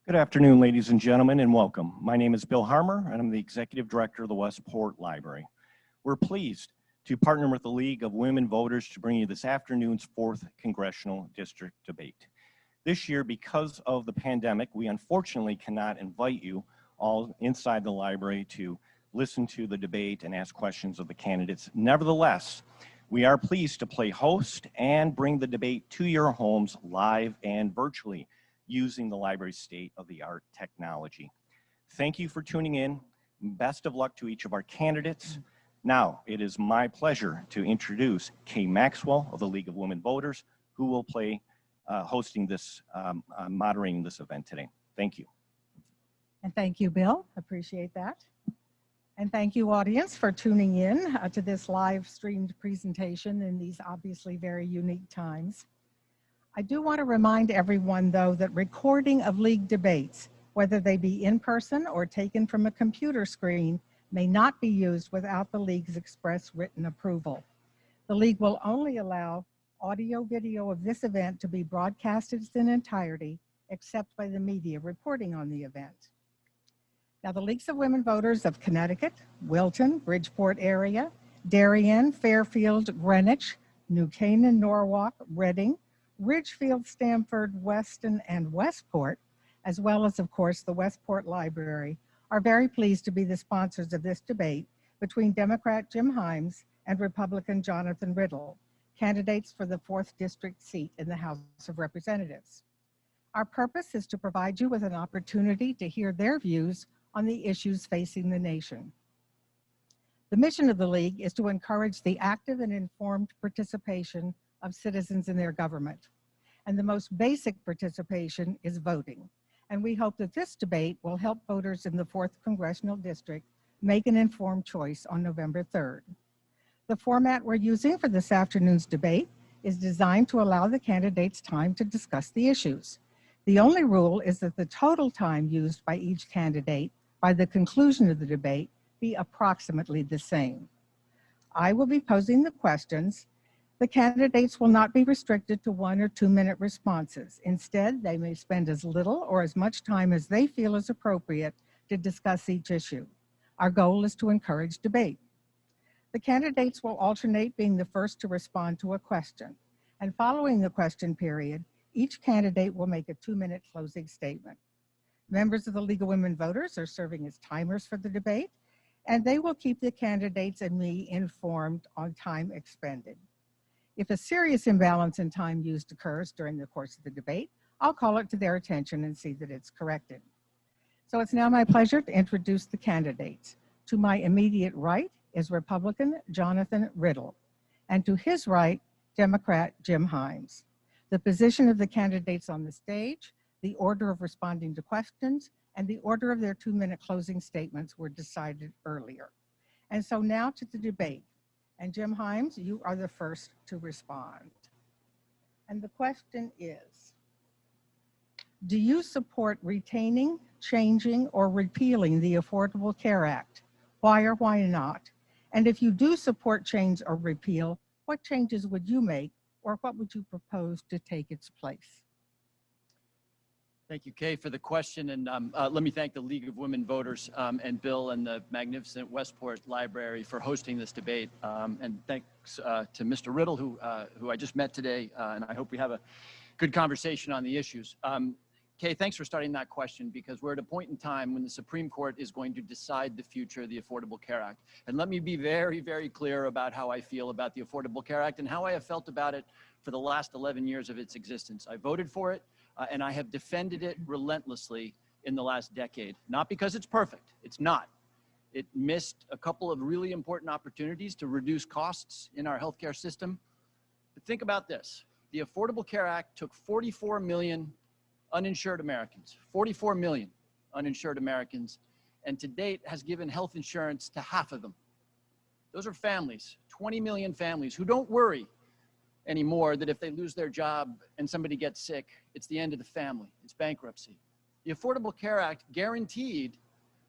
Good afternoon, ladies and gentlemen, and welcome. My name is Bill Harmer, and I'm the Executive Director of the Westport Library. We're pleased to partner with the League of Women Voters to bring you this afternoon's 4th Congressional District debate. This year, because of the pandemic, we unfortunately cannot invite you all inside the library to listen to the debate and ask questions of the candidates. Nevertheless, we are pleased to play host and bring the debate to your homes live and virtually, using the library's state-of-the-art technology. Thank you for tuning in. Best of luck to each of our candidates. Now, it is my pleasure to introduce Kay Maxwell of the League of Women Voters, who will play hosting this, moderating this event today. Thank you. And thank you, Bill. Appreciate that. And thank you, audience, for tuning in to this live streamed presentation in these obviously very unique times. I do want to remind everyone, though, that recording of League debates, whether they be in person or taken from a computer screen, may not be used without the League's express written approval. The League will only allow audio-video of this event to be broadcasted in its entirety, except by the media reporting on the event. Now, the Leagues of Women Voters of Connecticut, Wilton, Bridgeport area, Darien, Fairfield, Greenwich, New Canaan, Norwalk, Reading, Ridgefield, Stamford, Weston, and Westport, as well as, of course, the Westport Library, are very pleased to be the sponsors of this debate between Democrat Jim Himes and Republican Jonathan Riddle, candidates for the 4th District seat in the House of Representatives. Our purpose is to provide you with an opportunity to hear their views on the issues facing the nation. The mission of the League is to encourage the active and informed participation of citizens in their government. And the most basic participation is voting. And we hope that this debate will help voters in the 4th Congressional District make an informed choice on November 3rd. The format we're using for this afternoon's debate is designed to allow the candidates time to discuss the issues. The only rule is that the total time used by each candidate by the conclusion of the debate be approximately the same. I will be posing the questions. The candidates will not be restricted to 1 or 2 minute responses. Instead, they may spend as little or as much time as they feel is appropriate to discuss each issue. Our goal is to encourage debate. The candidates will alternate being the first to respond to a question. And following the question period, each candidate will make a 2-minute closing statement. Members of the League of Women Voters are serving as timers for the debate, and they will keep the candidates and me informed on time expended. If a serious imbalance in time used occurs during the course of the debate, I'll call it to their attention and see that it's corrected. So it's now my pleasure to introduce the candidates. To my immediate right is Republican Jonathan Riddle, and to his right, Democrat Jim Himes. The position of the candidates on the stage, the order of responding to questions, and the order of their 2-minute closing statements were decided earlier. And so now to the debate. And Jim Himes, you are the first to respond. And the question is, do you support retaining, changing, or repealing the Affordable Care Act? Why or why not? And if you do support change or repeal, what changes would you make, or what would you propose to take its place? Thank you, Kay, for the question. And let me thank the League of Women Voters and Bill and the magnificent Westport Library for hosting this debate. And thanks to Mr. Riddle, who I just met today. And I hope we have a good conversation on the issues. Kay, thanks for starting that question, because we're at a point in time when the Supreme Court is going to decide the future of the Affordable Care Act. And let me be very, very clear about how I feel about the Affordable Care Act and how I have felt about it for the last 11 years of its existence. I voted for it. And I have defended it relentlessly in the last decade. Not because it's perfect, it's not. It missed a couple of really important opportunities to reduce costs in our healthcare system. But think about this. The Affordable Care Act took 44 million uninsured Americans, 44 million uninsured Americans, and to date has given health insurance to half of them. Those are families, 20 million families who don't worry anymore that if they lose their job and somebody gets sick, it's the end of the family, it's bankruptcy. The Affordable Care Act guaranteed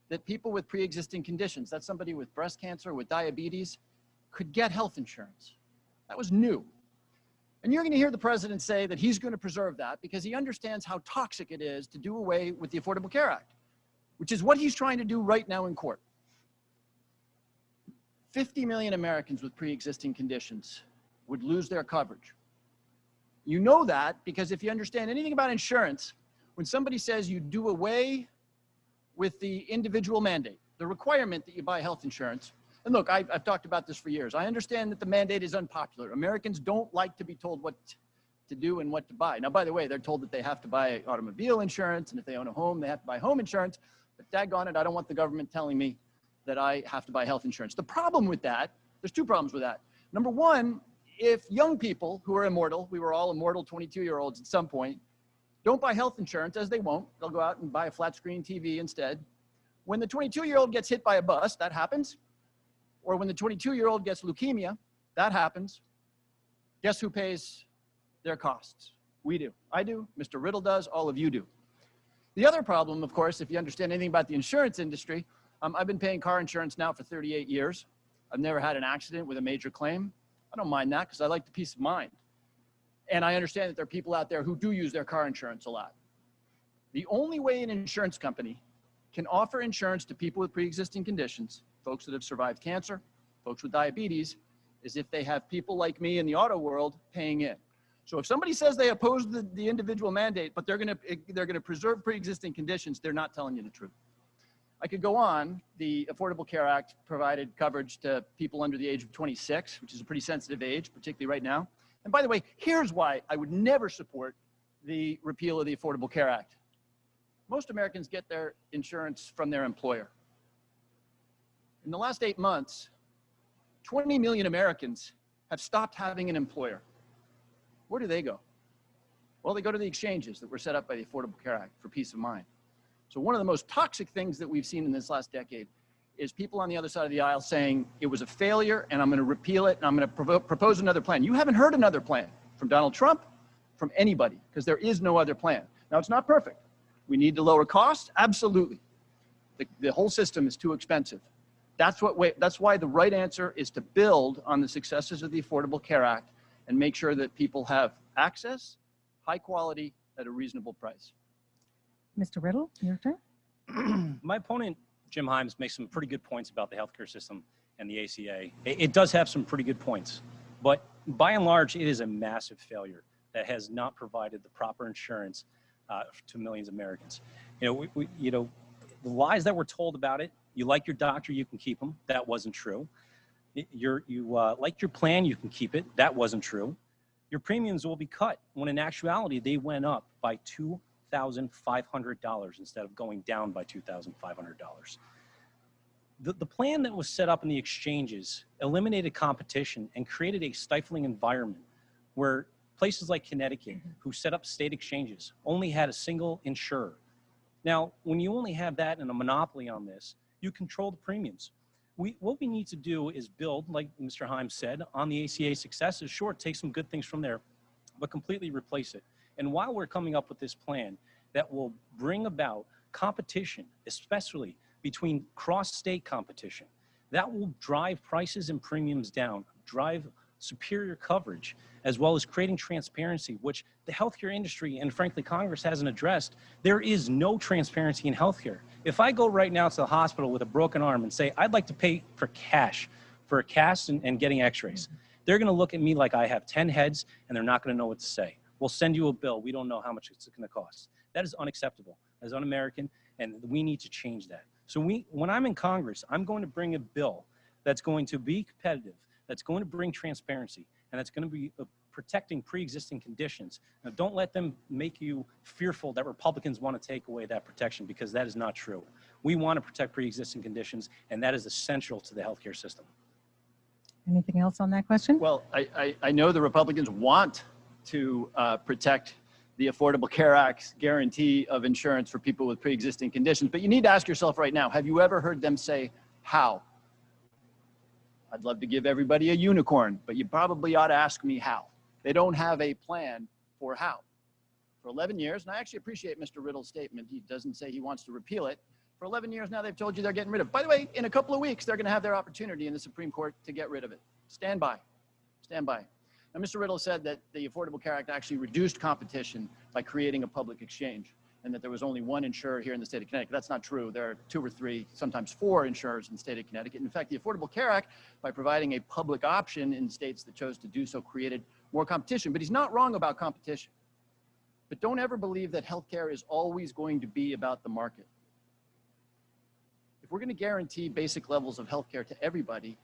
that people with pre-existing conditions, that's somebody with breast cancer, with diabetes, could get health insurance. That was new. And And you're going to hear the president say that he's going to preserve that because he understands how toxic it is to do away with the Affordable Care Act, which is what he's trying to do right now in court. 50 million Americans with pre-existing conditions would lose their coverage. You know that because if you understand anything about insurance, when somebody says you do away with the individual mandate, the requirement that you buy health insurance, and look, I've talked about this for years. I understand that the mandate is unpopular. Americans don't like to be told what to do and what to buy. Now, by the way, they're told that they have to buy automobile insurance, and if they own a home, they have to buy home insurance. But daggone it, I don't want the government telling me that I have to buy health insurance. The problem with that, there's two problems with that. Number one, if young people who are immortal, we were all immortal 22-year-olds at some point, don't buy health insurance, as they won't, they'll go out and buy a flat screen TV instead. When the 22-year-old gets hit by a bus, that happens. Or when the 22-year-old gets leukemia, that happens. Guess who pays their costs? We do. I do. Mr. Riddle does. All of you do. The other problem, of course, if you understand anything about the insurance industry, I've been paying car insurance now for 38 years. I've never had an accident with a major claim. I don't mind that because I like the peace of mind. And I understand that there are people out there who do use their car insurance a lot. The only way an insurance company can offer insurance to people with pre-existing conditions, folks that have survived cancer, folks with diabetes, is if they have people like me in the auto world paying in. So if somebody says they oppose the individual mandate, but they're gonna preserve pre-existing conditions, they're not telling you the truth. I could go on. The Affordable Care Act provided coverage to people under the age of 26, which is a pretty sensitive age, particularly right now. And by the way, here's why I would never support the repeal of the Affordable Care Act. Most Americans get their insurance from their employer. In the last 8 months, 20 million Americans have stopped having an employer. Where do they go? Well, they go to the exchanges that were set up by the Affordable Care Act for peace of mind. So one of the most toxic things that we've seen in this last decade is people on the other side of the aisle saying it was a failure and I'm going to repeal it and I'm going to propose another plan. You haven't heard another plan from Donald Trump, from anybody, because there is no other plan. Now, it's not perfect. We need to lower costs? Absolutely. The whole system is too expensive. That's why the right answer is to build on the successes of the Affordable Care Act and make sure that people have access, high quality, at a reasonable price. Mr. Riddle, your turn. My opponent, Jim Himes, makes some pretty good points about the healthcare system and the ACA. It does have some pretty good points, but by and large, it is a massive failure that has not provided the proper insurance to millions of Americans. The lies that were told about it, you like your doctor, you can keep them. That wasn't true. You like your plan, you can keep it. That wasn't true. Your premiums will be cut when in actuality, they went up by $2,500 instead of going down by $2,500. The plan that was set up in the exchanges eliminated competition and created a stifling environment where places like Connecticut, who set up state exchanges, only had a single insurer. Now, when you only have that and a monopoly on this, you control the premiums. What we need to do is build, like Mr. Himes said, on the ACA successes. Sure, take some good things from there, but completely replace it. And while we're coming up with this plan that will bring about competition, especially between cross-state competition, that will drive prices and premiums down, drive superior coverage, as well as creating transparency, which the healthcare industry and frankly Congress hasn't addressed. There is no transparency in healthcare. If I go right now to the hospital with a broken arm and say, I'd like to pay for cash for a cast and getting x-rays, they're gonna look at me like I have 10 heads and they're not gonna know what to say. We'll send you a bill. We don't know how much it's gonna cost. That is unacceptable as un-American, and we need to change that. So when I'm in Congress, I'm going to bring a bill that's going to be competitive, that's going to bring transparency, and that's going to be protecting pre-existing conditions. Now, don't let them make you fearful that Republicans want to take away that protection, because that is not true. We want to protect pre-existing conditions, and that is essential to the healthcare system. Anything else on that question? Well, I know the Republicans want to protect the Affordable Care Act's guarantee of insurance for people with pre-existing conditions, but you need to ask yourself right now, have you ever heard them say how? I'd love to give everybody a unicorn, but you probably ought to ask me how. They don't have a plan for how. For 11 years, and I actually appreciate Mr. Riddle's statement. He doesn't say he wants to repeal it. For 11 years now, they've told you they're getting rid of it. By the way, in a couple of weeks, they're going to have their opportunity in the Supreme Court to get rid of it. Stand by. Stand by. Now, Mr. Riddle said that the Affordable Care Act actually reduced competition by creating a public exchange, and that there was only one insurer here in the state of Connecticut. That's not true. There are 2 or 3, sometimes 4 insurers in the state of Connecticut. In fact, the Affordable Care Act, by providing a public option in states that chose to do so, created more competition. But he's not wrong about competition. But don't ever believe that healthcare is always going to be about the market. If we're going to guarantee basic levels of healthcare to everybody,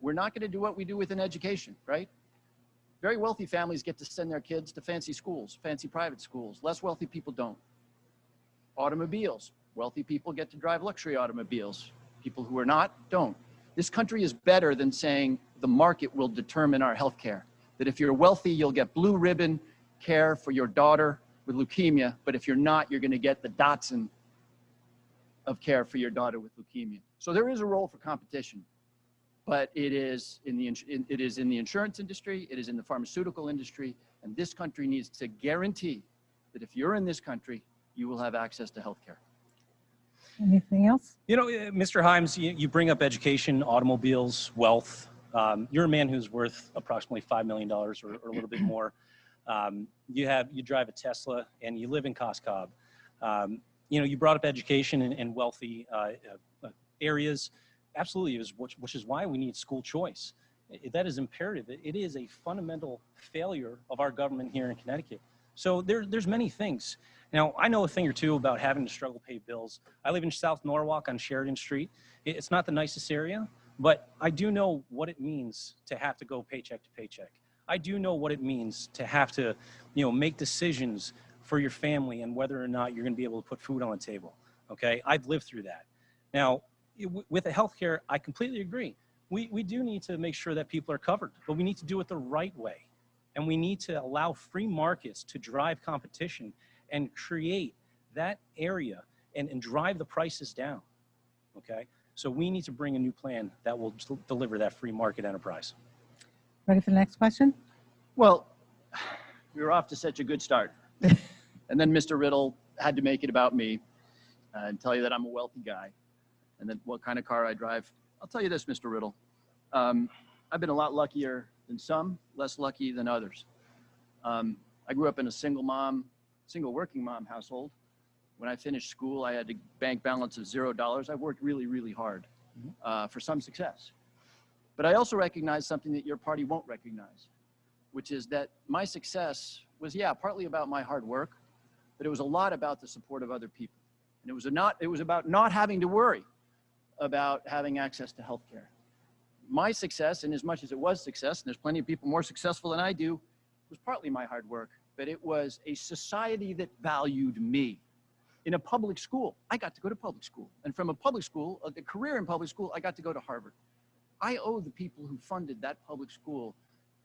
we're not going to do what we do within education, right? Very wealthy families get to send their kids to fancy schools, fancy private schools. Less wealthy people don't. Automobiles. Wealthy people get to drive luxury automobiles. People who are not, don't. This country is better than saying the market will determine our healthcare. That if you're wealthy, you'll get blue ribbon care for your daughter with leukemia, but if you're not, you're going to get the Datsun of care for your daughter with leukemia. So there is a role for competition, but it is in the insurance industry, it is in the pharmaceutical industry, and this country needs to guarantee that if you're in this country, you will have access to health care. Anything else? You know, Mr. Himes, you bring up education, automobiles, wealth. You're a man who's worth approximately $5 million or a little bit more. You drive a Tesla and you live in Cos Cob. You know, you brought up education and wealthy areas. Absolutely, which is why we need school choice. That is imperative. It is a fundamental failure of our government here in Connecticut. So there's many things. Now, I know a thing or two about having to struggle to pay bills. I live in South Norwalk on Sheridan Street. It's not the nicest area, but I do know what it means to have to go paycheck to paycheck. I do know what it means to have to, you know, make decisions for your family and whether or not you're going to be able to put food on the table. Okay, I've lived through that. Now, with the healthcare, I completely agree. We do need to make sure that people are covered, but we need to do it the right way. And we need to allow free markets to drive competition and create that area and drive the prices down, okay? So we need to bring a new plan that will deliver that free market enterprise. Ready for the next question? Well, we were off to such a good start. And then Mr. Riddle had to make it about me and tell you that I'm a wealthy guy and then what kind of car I drive. I'll tell you this, Mr. Riddle. I've been a lot luckier than some, less lucky than others. I grew up in a single working mom household. When I finished school, I had a bank balance of $0. I worked really, really hard for some success. But I also recognize something that your party won't recognize, which is that my success was, yeah, partly about my hard work, but it was a lot about the support of other people. And it was about not having to worry about having access to health care. My success, and as much as it was success, and there's plenty of people more successful than I do, was partly my hard work, but it was a society that valued me. In a public school, I got to go to public school. And from a public school, a career in public school, I got to go to Harvard. I owe the people who funded that public school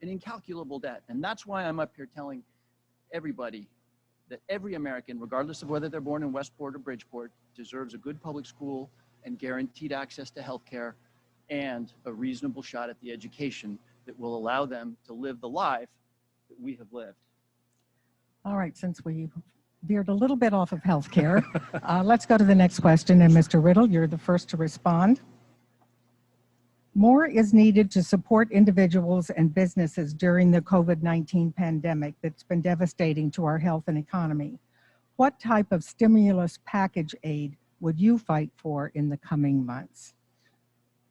an incalculable debt. And that's why I'm up here telling everybody that every American, regardless of whether they're born in Westport or Bridgeport, deserves a good public school and guaranteed access to health care and a reasonable shot at the education that will allow them to live the life that we have lived. All right, since we veered a little bit off of healthcare, let's go to the next question. And Mr. Riddle, you're the first to respond. More is needed to support individuals and businesses during the COVID-19 pandemic that's been devastating to our health and economy. What type of stimulus package aid would you fight for in the coming months?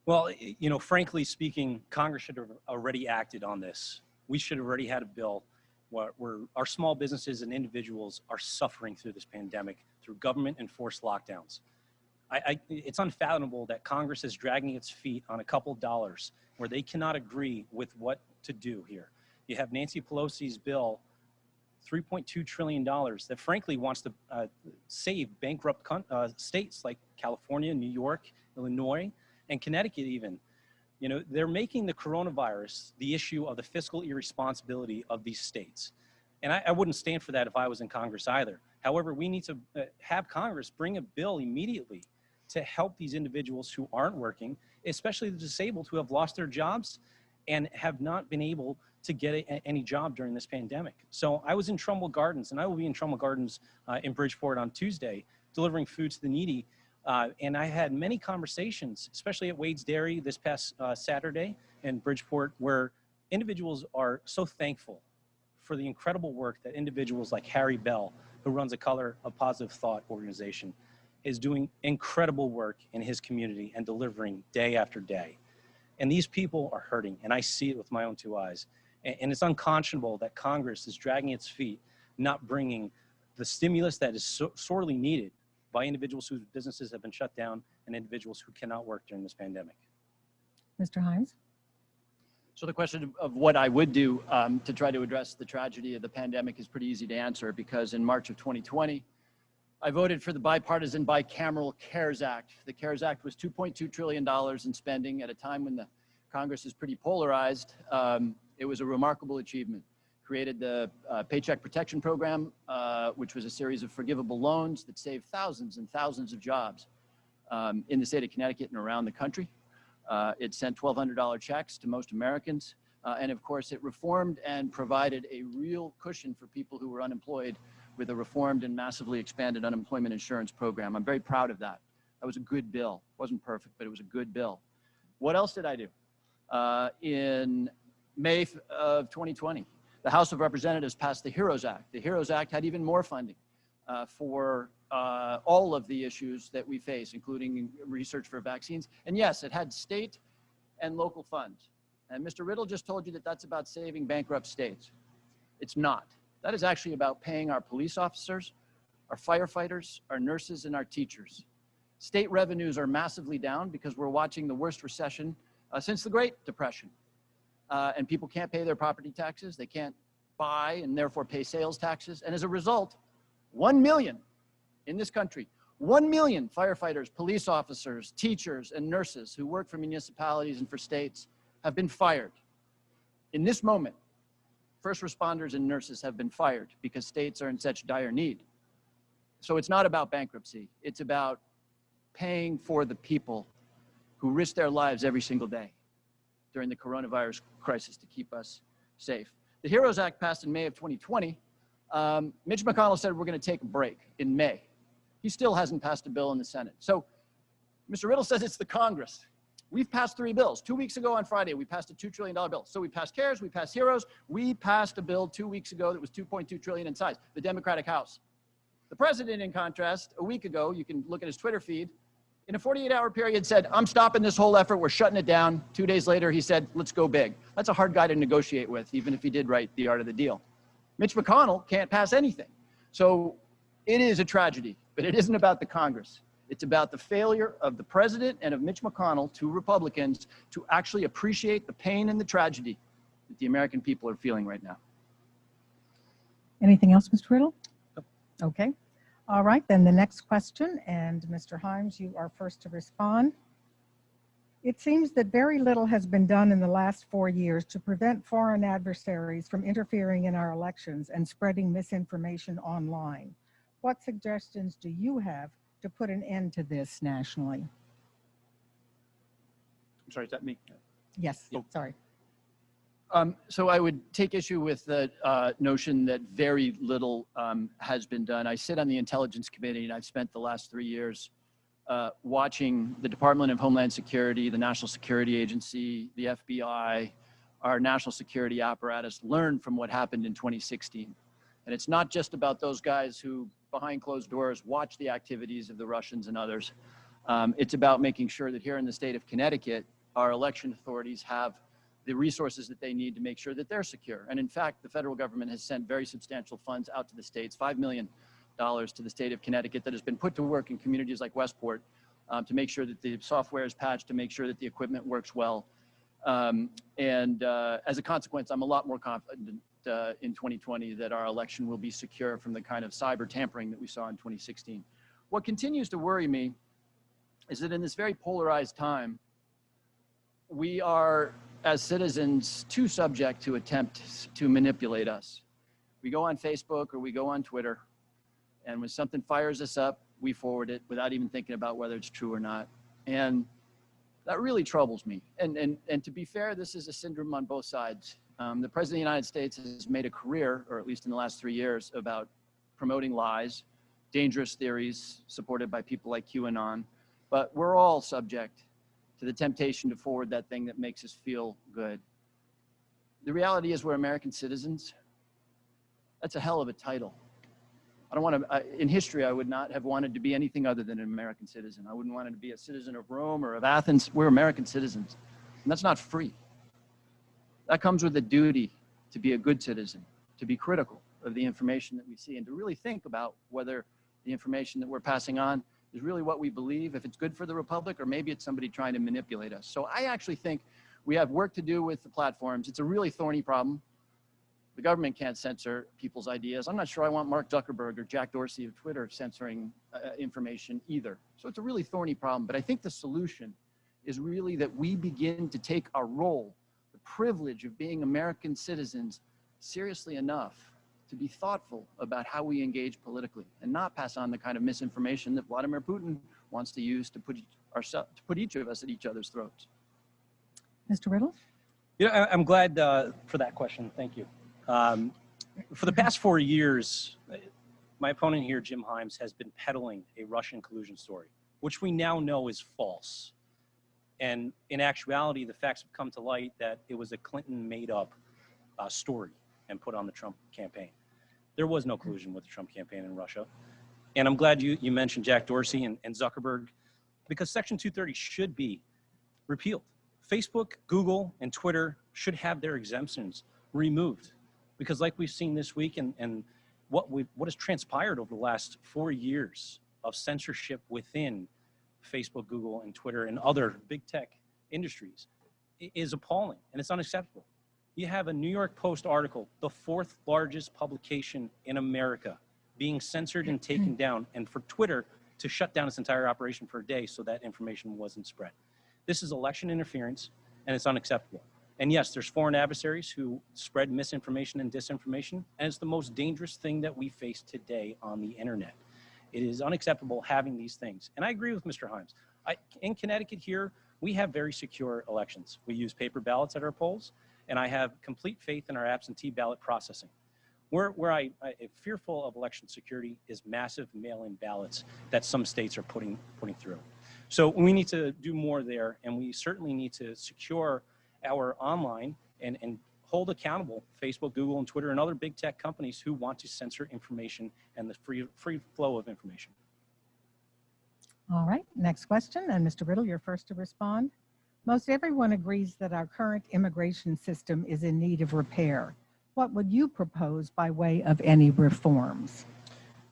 Well, you know, frankly speaking, Congress should have already acted on this. We should have already had a bill where our small businesses and individuals are suffering through this pandemic through government enforced lockdowns. It's unfathomable that Congress is dragging its feet on a couple of dollars where they cannot agree with what to do here. You have Nancy Pelosi's bill, $3.2 trillion, that frankly wants to save bankrupt states like California, New York, Illinois, and Connecticut even. You know, they're making the coronavirus the issue of the fiscal irresponsibility of these states. And I wouldn't stand for that if I was in Congress either. However, we need to have Congress bring a bill immediately to help these individuals who aren't working, especially the disabled who have lost their jobs and have not been able to get any job during this pandemic. So I was in Trumbull Gardens, and I will be in Trumbull Gardens in Bridgeport on Tuesday, delivering food to the needy. And I had many conversations, especially at Wade's Dairy this past Saturday in Bridgeport, where individuals are so thankful for the incredible work that individuals like Harry Bell, who runs a Color of Positive Thought organization, is doing incredible work in his community and delivering day after day. And these people are hurting, and I see it with my own two eyes. And it's unconscionable that Congress is dragging its feet, not bringing the stimulus that is sorely needed by individuals whose businesses have been shut down and individuals who cannot work during this pandemic. Mr. Himes? So the question of what I would do to try to address the tragedy of the pandemic is pretty easy to answer, because in March of 2020, I voted for the bipartisan bicameral CARES Act. The CARES Act was $2.2 trillion in spending at a time when the Congress is pretty polarized. It was a remarkable achievement. Created the Paycheck Protection Program, which was a series of forgivable loans that saved thousands and thousands of jobs in the state of Connecticut and around the country. It sent $1,200 checks to most Americans. And of course, it reformed and provided a real cushion for people who were unemployed with a reformed and massively expanded unemployment insurance program. I'm very proud of that. That was a good bill. It wasn't perfect, but it was a good bill. What else did I do? In May of 2020, the House of Representatives passed the HEROES Act. The HEROES Act had even more funding for all of the issues that we face, including research for vaccines. And yes, it had state and local funds. And Mr. Riddle just told you that that's about saving bankrupt states. It's not. That is actually about paying our police officers, our firefighters, our nurses, and our teachers. State revenues are massively down because we're watching the worst recession since the Great Depression. And people can't pay their property taxes. They can't buy and therefore pay sales taxes. And as a result, 1 million in this country, 1 million firefighters, police officers, teachers, and nurses who work for municipalities and for states have been fired. In this moment, first responders and nurses have been fired because states are in such dire need. So it's not about bankruptcy. It's about paying for the people who risk their lives every single day during the coronavirus crisis to keep us safe. The HEROES Act passed in May of 2020. Mitch McConnell said we're going to take a break in May. He still hasn't passed a bill in the Senate. So Mr. Riddle says it's the Congress. We've passed 3 bills. 2 weeks ago on Friday, we passed a $2 trillion bill. So we passed CARES, we passed HEROES. We passed a bill 2 weeks ago that was $2.2 trillion in size, the Democratic House. The president, in contrast, a week ago, you can look at his Twitter feed, in a 48-hour period said, I'm stopping this whole effort, we're shutting it down. 2 days later, he said, let's go big. That's a hard guy to negotiate with, even if he did write The Art of the Deal. Mitch McConnell can't pass anything. So it is a tragedy, but it isn't about the Congress. It's about the failure of the president and of Mitch McConnell, 2 Republicans, to actually appreciate the pain and the tragedy that the American people are feeling right now. Anything else, Mr. Riddle? Okay. All right, then the next question, and Mr. Himes, you are first to respond. It seems that very little has been done in the last 4 years to prevent foreign adversaries from interfering in our elections and spreading misinformation online. What suggestions do you have to put an end to this nationally? I'm sorry, is that me? Yes, Oh. sorry. So I would take issue with the notion that very little has been done. I sit on the Intelligence Committee, and I've spent the last 3 years watching the Department of Homeland Security, the National Security Agency, the FBI, our national security apparatus learn from what happened in 2016. And it's not just about those guys who, behind closed doors, watch the activities of the Russians and others. It's about making sure that here in the state of Connecticut, our election authorities have the resources that they need to make sure that they're secure. And in fact, the federal government has sent very substantial funds out to the states, $5 million to the state of Connecticut, that has been put to work in communities like Westport to make sure that the software is patched, to make sure that the equipment works well. As a consequence, I'm a lot more confident in 2020 that our election will be secure from the kind of cyber tampering that we saw in 2016. What continues to worry me is that in this very polarized time, we are, as citizens, too subject to attempts to manipulate us. We go on Facebook or we go on Twitter, and when something fires us up, we forward it without even thinking about whether it's true or not. And that really troubles me. And to be fair, this is a syndrome on both sides. The President of the United States has made a career, or at least in the last 3 years, about promoting lies, dangerous theories supported by people like QAnon. But we're all subject to the temptation to forward that thing that makes us feel good. The reality is we're American citizens. That's a hell of a title. I don't want to, in history, I would not have wanted to be anything other than an American citizen. I wouldn't want to be a citizen of Rome or of Athens. We're American citizens. And that's not free. That comes with a duty to be a good citizen, to be critical of the information that we see, and to really think about whether the information that we're passing on is really what we believe, if it's good for the Republic, or maybe it's somebody trying to manipulate us. So I actually think we have work to do with the platforms. It's a really thorny problem. The government can't censor people's ideas. I'm not sure I want Mark Zuckerberg or Jack Dorsey of Twitter censoring information either. So it's a really thorny problem. But I think the solution is really that we begin to take our role, the privilege of being American citizens, seriously enough to be thoughtful about how we engage politically and not pass on the kind of misinformation that Vladimir Putin wants to use to put each of us at each other's throats. Mr. Riddle? Yeah, I'm glad for that question. Thank you. For the past 4 years, my opponent here, Jim Himes, has been peddling a Russian collusion story, which we now know is false. And in actuality, the facts have come to light that it was a Clinton made-up story and put on the Trump campaign. There was no collusion with the Trump campaign in Russia. And I'm glad you mentioned Jack Dorsey and Zuckerberg, because Section 230 should be repealed. Facebook, Google, and Twitter should have their exemptions removed. Because like we've seen this week and what has transpired over the last 4 years of censorship within Facebook, Google, and Twitter and other big tech industries is appalling, and it's unacceptable. You have a New York Post article, the 4th largest publication in America, being censored and taken down, and for Twitter to shut down its entire operation for a day so that information wasn't spread. This is election interference, and it's unacceptable. And yes, there's foreign adversaries who spread misinformation and disinformation, and it's the most dangerous thing that we face today on the internet. It is unacceptable having these things. And I agree with Mr. Himes. In Connecticut here, we have very secure elections. We use paper ballots at our polls, and I have complete faith in our absentee ballot processing. Where I am fearful of election security is massive mail-in ballots that some states are putting through. So we need to do more there, and we certainly need to secure our online and hold accountable Facebook, Google, and Twitter and other big tech companies who want to censor information and the free flow of information. All right, next question, and Mr. Riddle, you're first to respond. Most everyone agrees that our current immigration system is in need of repair. What would you propose by way of any reforms?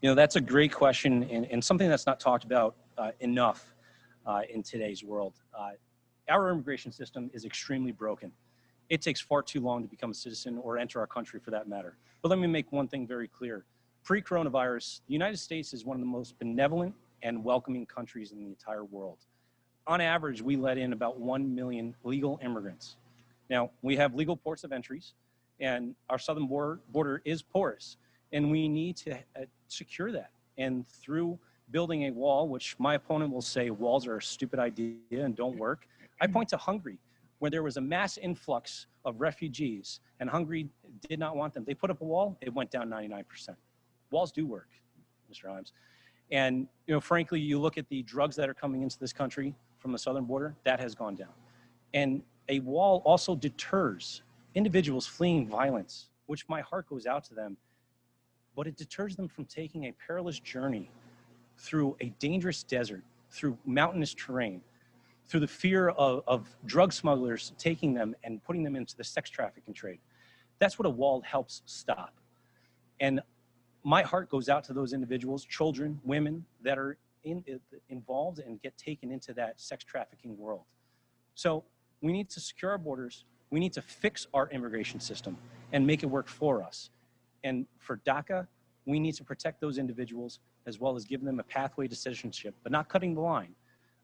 You know, that's a great question and something that's not talked about enough in today's world. Our immigration system is extremely broken. It takes far too long to become a citizen or enter our country for that matter. But let me make one thing very clear. Pre-coronavirus, the United States is one of the most benevolent and welcoming countries in the entire world. On average, we let in about 1 million legal immigrants. Now, we have legal ports of entries, and our southern border is porous, and we need to secure that. And through building a wall, which my opponent will say walls are a stupid idea and don't work, I point to Hungary, where there was a mass influx of refugees, and Hungary did not want them. They put up a wall, it went down 99%. Walls do work, Mr. Himes. And you know, frankly, you look at the drugs that are coming into this country from the southern border, that has gone down. And a wall also deters individuals fleeing violence, which my heart goes out to them, but it deters them from taking a perilous journey through a dangerous desert, through mountainous terrain, through the fear of drug smugglers taking them and putting them into the sex trafficking trade. That's what a wall helps stop. And my heart goes out to those individuals, children, women that are involved and get taken into that sex trafficking world. So we need to secure our borders. We need to fix our immigration system and make it work for us. And for DACA, we need to protect those individuals as well as give them a pathway to citizenship, but not cutting the line,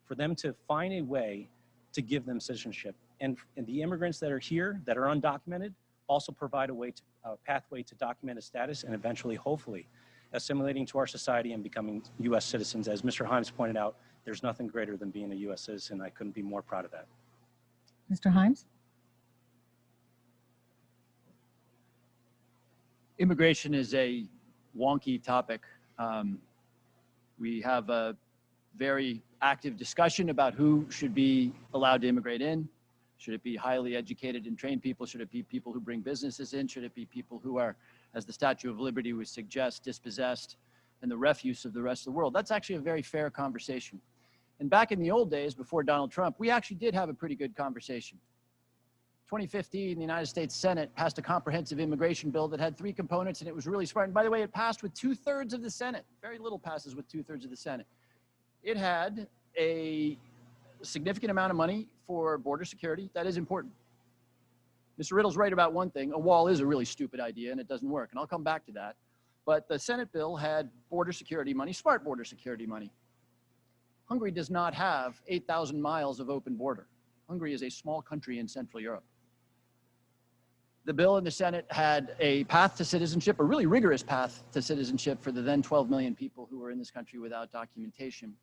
for them to find a way to give them citizenship. And the immigrants that are here that are undocumented also provide a pathway to documented status and eventually, hopefully, assimilating to our society and becoming U.S. citizens. As Mr. Himes pointed out, there's nothing greater than being a U.S. citizen. I couldn't be more proud of that. Mr. Himes? Immigration is a wonky topic. We have a very active discussion about who should be allowed to immigrate in. Should it be highly educated and trained people? Should it be people who bring businesses in? Should it be people who are, as the Statue of Liberty would suggest, dispossessed and the refuse of the rest of the world? That's actually a very fair conversation. And back in the old days, before Donald Trump, we actually did have a pretty good conversation. 2015, the United States Senate passed a comprehensive immigration bill that had 3 components, and it was really smart. And by the way, it passed with 2/3 of the Senate. Very little passes with 2/3 of the Senate. It had a significant amount of money for border security. That is important. Mr. Riddle's right about one thing. A wall is a really stupid idea, and it doesn't work. And I'll come back to that. But the Senate bill had border security money, smart border security money. Hungary does not have 8,000 miles of open border. Hungary is a small country in Central Europe. The bill in the Senate had a path to citizenship, a really rigorous path to citizenship for the then 12 million people who were in this country without documentation.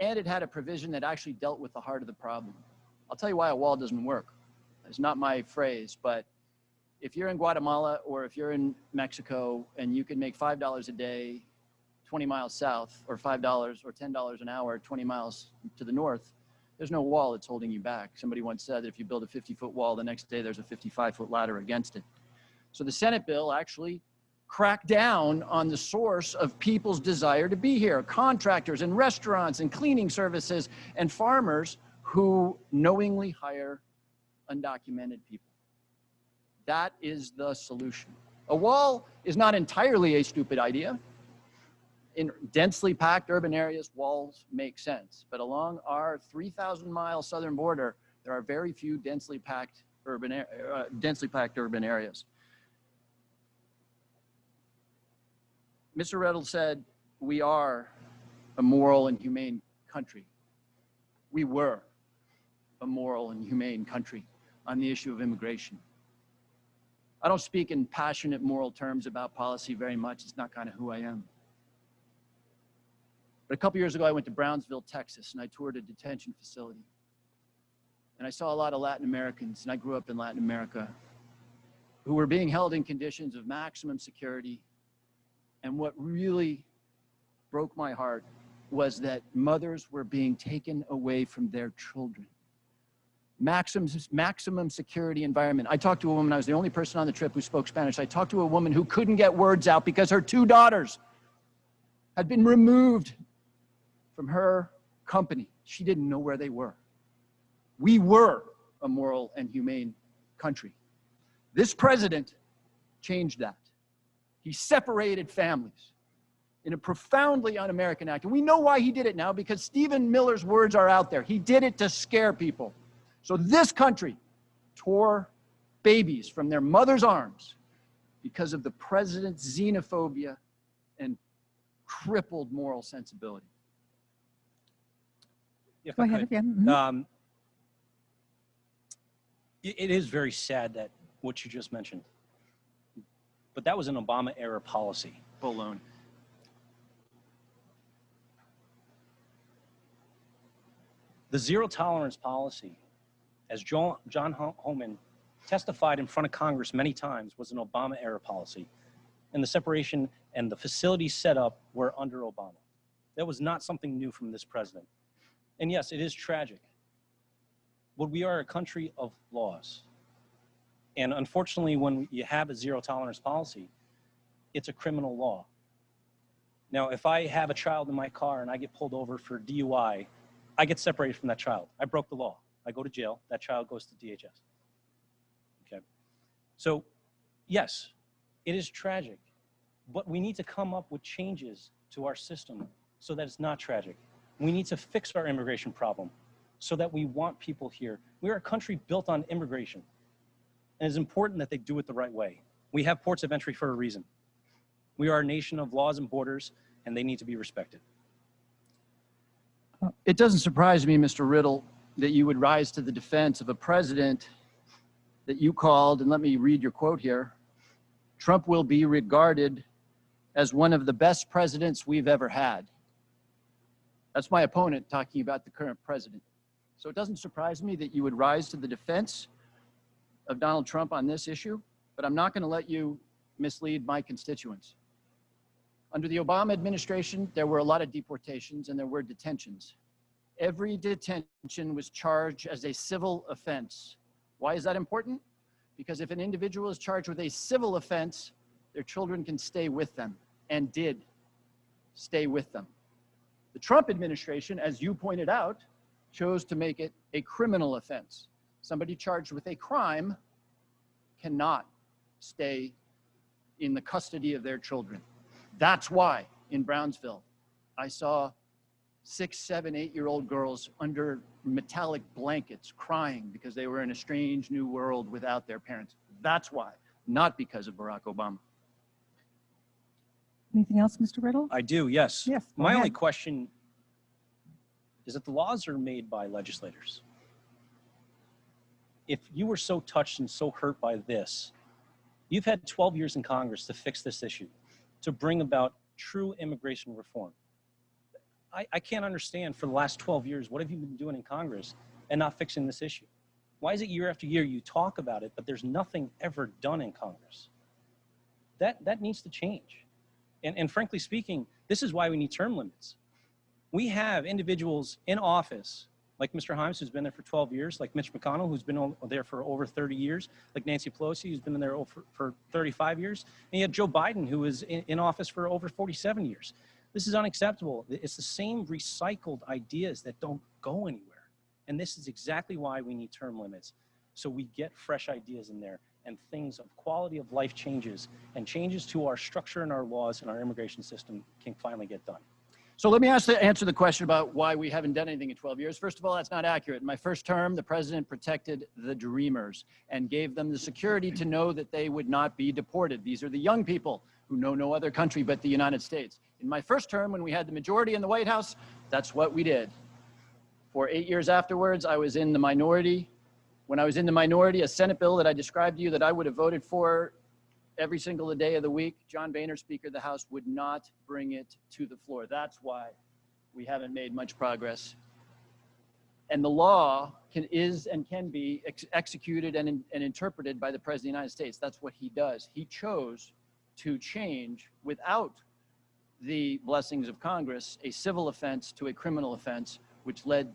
And it had a provision that actually dealt with the heart of the problem. I'll tell you why a wall doesn't work. It's not my phrase, but if you're in Guatemala or if you're in Mexico and you can make $5 a day, 20 miles south, or $5 or $10 an hour, 20 miles to the north, there's no wall that's holding you back. Somebody once said that if you build a 50-foot wall, the next day there's a 55-foot ladder against it. So the Senate bill actually cracked down on the source of people's desire to be here. Contractors and restaurants and cleaning services and farmers who knowingly hire undocumented people. That is the solution. A wall is not entirely a stupid idea. In densely packed urban areas, walls make sense. But along our 3,000-mile southern border, there are very few densely packed urban areas. Mr. Riddle said, we are a moral and humane country. We were a moral and humane country on the issue of immigration. I don't speak in passionate moral terms about policy very much. It's not kind of who I am. But a couple years ago, I went to Brownsville, Texas, and I toured a detention facility. And I saw a lot of Latin Americans, and I grew up in Latin America, who were being held in conditions of maximum security. And what really broke my heart was that mothers were being taken away from their children. Maximum security environment. I talked to a woman, I was the only person on the trip who spoke Spanish. I talked to a woman who couldn't get words out because her 2 daughters had been removed from her company. She didn't know where they were. We were a moral and humane country. This president changed that. He separated families in a profoundly un-American act. And we know why he did it now, because Stephen Miller's words are out there. He did it to scare people. So this country tore babies from their mother's arms because of the president's xenophobia and crippled moral sensibility. Go ahead again. It is very sad that what you just mentioned, but that was an Obama-era policy. Baloney. The zero-tolerance policy, as John Homan testified in front of Congress many times, was an Obama-era policy. And the separation and the facilities set up were under Obama. That was not something new from this president. And yes, it is tragic. But we are a country of laws. And unfortunately, when you have a zero-tolerance policy, it's a criminal law. Now, if I have a child in my car and I get pulled over for DUI, I get separated from that child. I broke the law. I go to jail. That child goes to DHS. Okay. So, yes, it is tragic, but we need to come up with changes to our system so that it's not tragic. We need to fix our immigration problem so that we want people here. We are a country built on immigration, and it's important that they do it the right way. We have ports of entry for a reason. We are a nation of laws and borders, and they need to be respected. It doesn't surprise me, Mr. Riddle, that you would rise to the defense of a president that you called, and let me read your quote here, Trump will be regarded as one of the best presidents we've ever had. That's my opponent talking about the current president. So it doesn't surprise me that you would rise to the defense of Donald Trump on this issue, but I'm not going to let you mislead my constituents. Under the Obama administration, there were a lot of deportations and there were detentions. Every detention was charged as a civil offense. Why is that important? Because if an individual is charged with a civil offense, their children can stay with them, and did stay with them. The Trump administration, as you pointed out, chose to make it a criminal offense. Somebody charged with a crime cannot stay in the custody of their children. That's why in Brownsville, I saw 6, 7, 8-year-old girls under metallic blankets crying because they were in a strange new world without their parents. That's why, not because of Barack Obama. Anything else, Mr. Riddle? I do, yes. Yes, go My only ahead. question is that the laws are made by legislators. If you were so touched and so hurt by this, you've had 12 years in Congress to fix this issue, to bring about true immigration reform. I can't understand for the last 12 years, what have you been doing in Congress and not fixing this issue? Why is it year after year you talk about it, but there's nothing ever done in Congress? That needs to change. And frankly speaking, this is why we need term limits. We have individuals in office, like Mr. Himes, who's been there for 12 years, like Mitch McConnell, who's been there for over 30 years, like Nancy Pelosi, who's been there for 35 years, and you have Joe Biden, who is in office for over 47 years. This is unacceptable. It's the same recycled ideas that don't go anywhere. And this is exactly why we need term limits, so we get fresh ideas in there and things of quality of life changes and changes to our structure and our laws and our immigration system can finally get done. So let me answer the question about why we haven't done anything in 12 years. First of all, that's not accurate. In my first term, the president protected the dreamers and gave them the security to know that they would not be deported. These are the young people who know no other country but the United States. In my first term, when we had the majority in the White House, that's what we did. For 8 years afterwards, I was in the minority. When I was in the minority, a Senate bill that I described to you that I would have voted for every single day of the week, John Boehner, Speaker of the House, would not bring it to the floor. That's why we haven't made much progress. And the law is and can be executed and interpreted by the President of the United States. That's what he does. He chose to change, without the blessings of Congress, a civil offense to a criminal offense, which led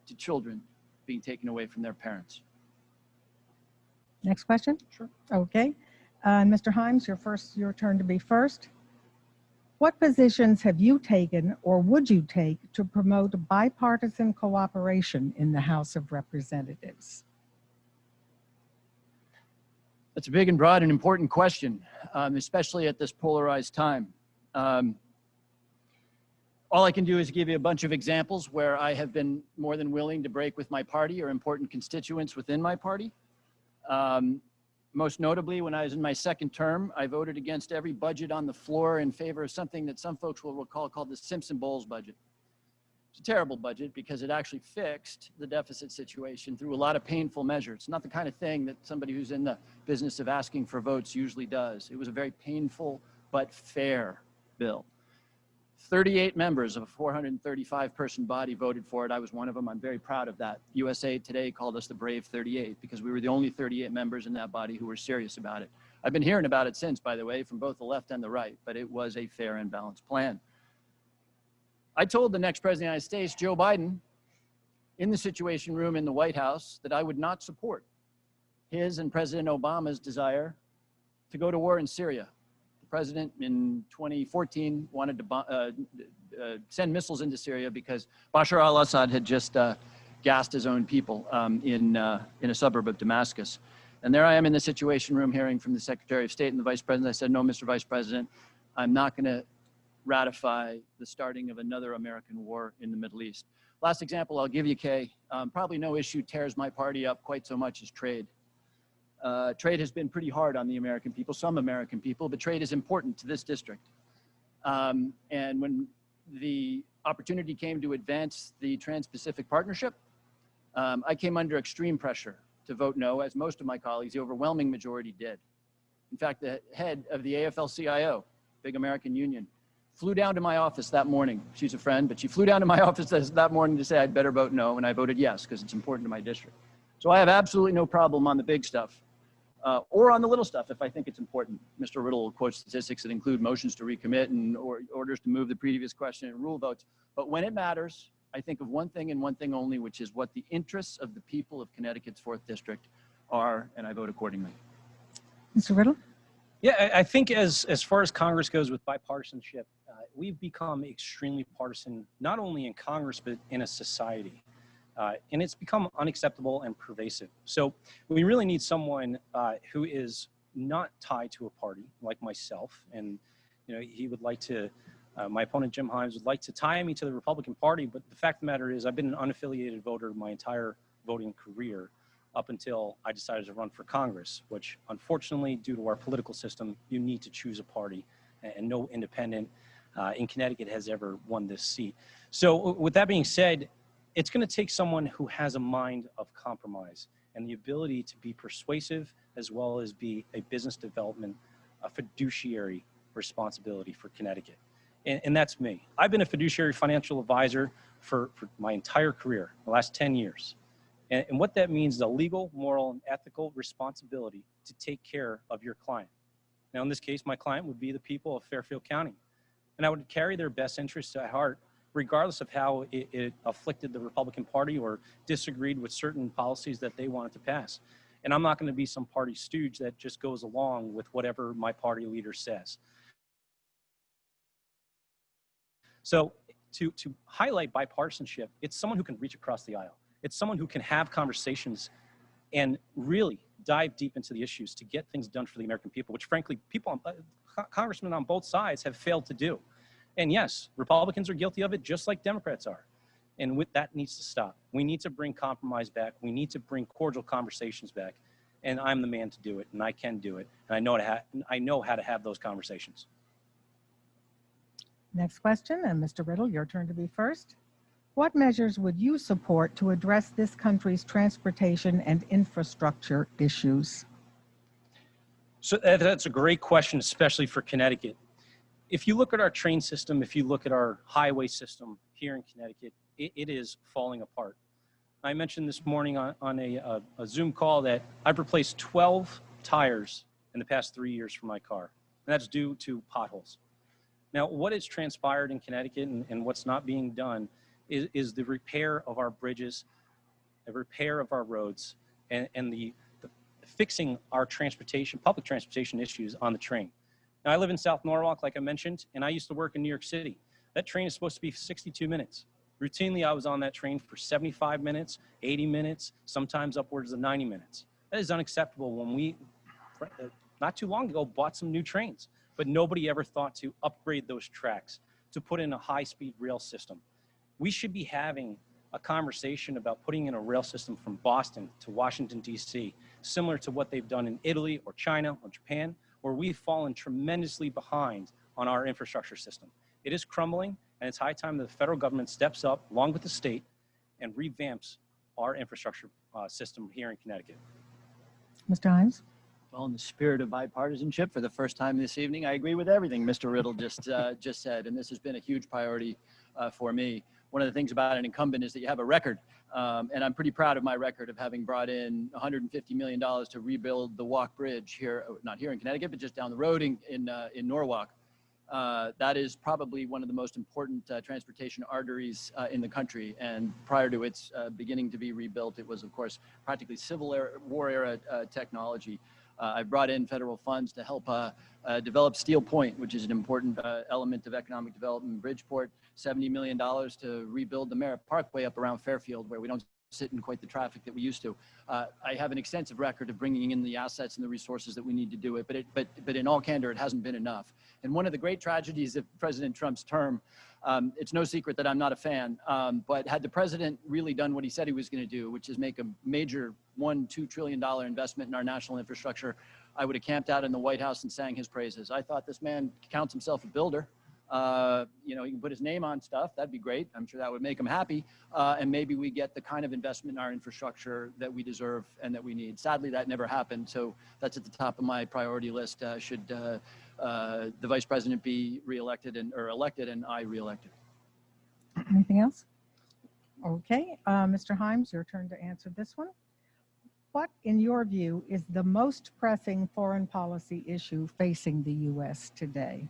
to children being taken away from their parents. Next question? Sure. Okay. Mr. Himes, your turn to be first. What positions have you taken or would you take to promote bipartisan cooperation in the House of Representatives? That's a big and broad and important question, especially at this polarized time. All I can do is give you a bunch of examples where I have been more than willing to break with my party or important constituents within my party. Most notably, when I was in my second term, I voted against every budget on the floor in favor of something that some folks will recall called the Simpson-Bowles budget. It's a terrible budget because it actually fixed the deficit situation through a lot of painful measures. It's not the kind of thing that somebody who's in the business of asking for votes usually does. It was a very painful but fair bill. 38 members of a 435-person body voted for it. I was one of them. I'm very proud of that. USA Today called us the Brave 38 because we were the only 38 members in that body who were serious about it. I've been hearing about it since, by the way, from both the left and the right, but it was a fair and balanced plan. I told the next president of the United States, Joe Biden, in the Situation Room in the White House, that I would not support his and President Obama's desire to go to war in Syria. President in 2014 wanted to send missiles into Syria because Bashar al-Assad had just gassed his own people in a suburb of Damascus. And there I am in the Situation Room hearing from the Secretary of State and the Vice President. I said, no, Mr. Vice President, I'm not going to ratify the starting of another American war in the Middle East. Last example I'll give you, Kay. Probably no issue tears my party up quite so much as trade. Trade has been pretty hard on the American people, some American people, but trade is important to this district. And when the opportunity came to advance the Trans-Pacific Partnership, I came under extreme pressure to vote no, as most of my colleagues, the overwhelming majority did. In fact, the head of the AFL-CIO, big American union, flew down to my office that morning. She's a friend, but she flew down to my office that morning to say I'd better vote no, and I voted yes, because it's important to my district. So I have absolutely no problem on the big stuff. Or on the little stuff, if I think it's important. Mr. Riddle will quote statistics that include motions to recommit and orders to move the previous question and rule votes. But when it matters, I think of one thing and one thing only, which is what the interests of the people of Connecticut's 4th District are, and I vote accordingly. Mr. Riddle? Yeah, I think as far as Congress goes with bipartisanship, we've become extremely partisan, not only in Congress, but in a society. And it's become unacceptable and pervasive. So we really need someone who is not tied to a party like myself. And, you know, he would like to, my opponent Jim Himes would like to tie me to the Republican Party. But the fact of the matter is I've been an unaffiliated voter my entire voting career up until I decided to run for Congress, which unfortunately, due to our political system, you need to choose a party, and no independent in Connecticut has ever won this seat. So with that being said, it's going to take someone who has a mind of compromise and the ability to be persuasive, as well as be a business development, a fiduciary responsibility for Connecticut. And that's me. I've been a fiduciary financial advisor for my entire career, the last 10 years. And what that means is a legal, moral, and ethical responsibility to take care of your client. Now, in this case, my client would be the people of Fairfield County. And I would carry their best interests at heart, regardless of how it afflicted the Republican Party or disagreed with certain policies that they wanted to pass. And I'm not going to be some party stooge that just goes along with whatever my party leader says. So to highlight bipartisanship, it's someone who can reach across the aisle. It's someone who can have conversations and really dive deep into the issues to get things done for the American people, which frankly, congressmen on both sides have failed to do. And yes, Republicans are guilty of it just like Democrats are. And that needs to stop. We need to bring compromise back. We need to bring cordial conversations back. And I'm the man to do it, and I can do it. And I know how to have those conversations. Next question, and Mr. Riddle, your turn to be first. What measures would you support to address this country's transportation and infrastructure issues? So that's a great question, especially for Connecticut. If you look at our train system, if you look at our highway system here in Connecticut, it is falling apart. I mentioned this morning on a Zoom call that I've replaced 12 tires in the past 3 years for my car, and that's due to potholes. Now, what has transpired in Connecticut and what's not being done is the repair of our bridges, the repair of our roads, and the fixing our transportation, public transportation issues on the train. Now, I live in South Norwalk, like I mentioned, and I used to work in New York City. That train is supposed to be 62 minutes. Routinely, I was on that train for 75 minutes, 80 minutes, sometimes upwards of 90 minutes. That is unacceptable when we, not too long ago, bought some new trains, but nobody ever thought to upgrade those tracks, to put in a high-speed rail system. We should be having a conversation about putting in a rail system from Boston to Washington, D.C., similar to what they've done in Italy or China or Japan, where we've fallen tremendously behind on our infrastructure system. It is crumbling, and it's high time that the federal government steps up, along with the state, and revamps our infrastructure system here in Connecticut. Mr. Himes? Well, in the spirit of bipartisanship, for the first time this evening, I agree with everything Mr. Riddle just said, and this has been a huge priority for me. One of the things about an incumbent is that you have a record, and I'm pretty proud of my record of having brought in $150 million to rebuild the Walk Bridge here, not here in Connecticut, but just down the road in Norwalk. That is probably one of the most important transportation arteries in the country, and prior to its beginning to be rebuilt, it was, of course, practically Civil War era technology. I brought in federal funds to help develop Steel Point, which is an important element of economic development in Bridgeport, $70 million to rebuild the Merritt Parkway up around Fairfield, where we don't sit in quite the traffic that we used to. I have an extensive record of bringing in the assets and the resources that we need to do it, but in all candor, it hasn't been enough. And one of the great tragedies of President Trump's term, it's no secret that I'm not a fan, but had the president really done what he said he was going to do, which is make a major $2 trillion investment in our national infrastructure, I would have camped out in the White House and sang his praises. I thought this man counts himself a builder. You know, he can put his name on stuff. That'd be great. I'm sure that would make him happy. And maybe we get the kind of investment in our infrastructure that we deserve and that we need. Sadly, that never happened. So that's at the top of my priority list. Should the vice president be reelected or elected and I reelected? Anything else? Okay, Mr. Himes, your turn to answer this one. What, in your view, is the most pressing foreign policy issue facing the U.S. today?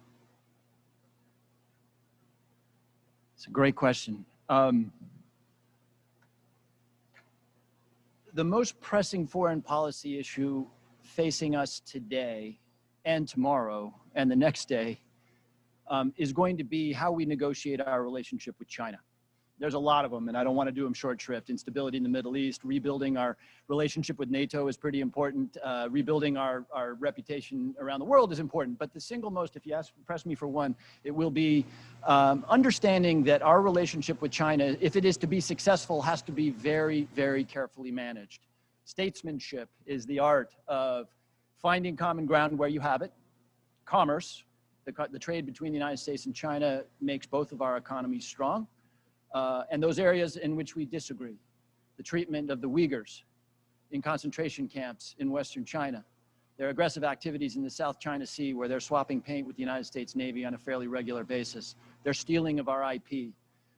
It's a great question. The most pressing foreign policy issue facing us today and tomorrow and the next day is going to be how we negotiate our relationship with China. There's a lot of them, and I don't want to do them short shrift. Instability in the Middle East, rebuilding our relationship with NATO is pretty important. Rebuilding our reputation around the world is important. But the single most, if you press me for one, it will be understanding that our relationship with China, if it is to be successful, has to be very, very carefully managed. Statesmanship is the art of finding common ground where you have it. Commerce, the trade between the United States and China makes both of our economies strong. And those areas in which we disagree, the treatment of the Uyghurs in concentration camps in Western China, their aggressive activities in the South China Sea where they're swapping paint with the United States Navy on a fairly regular basis, their stealing of our IP.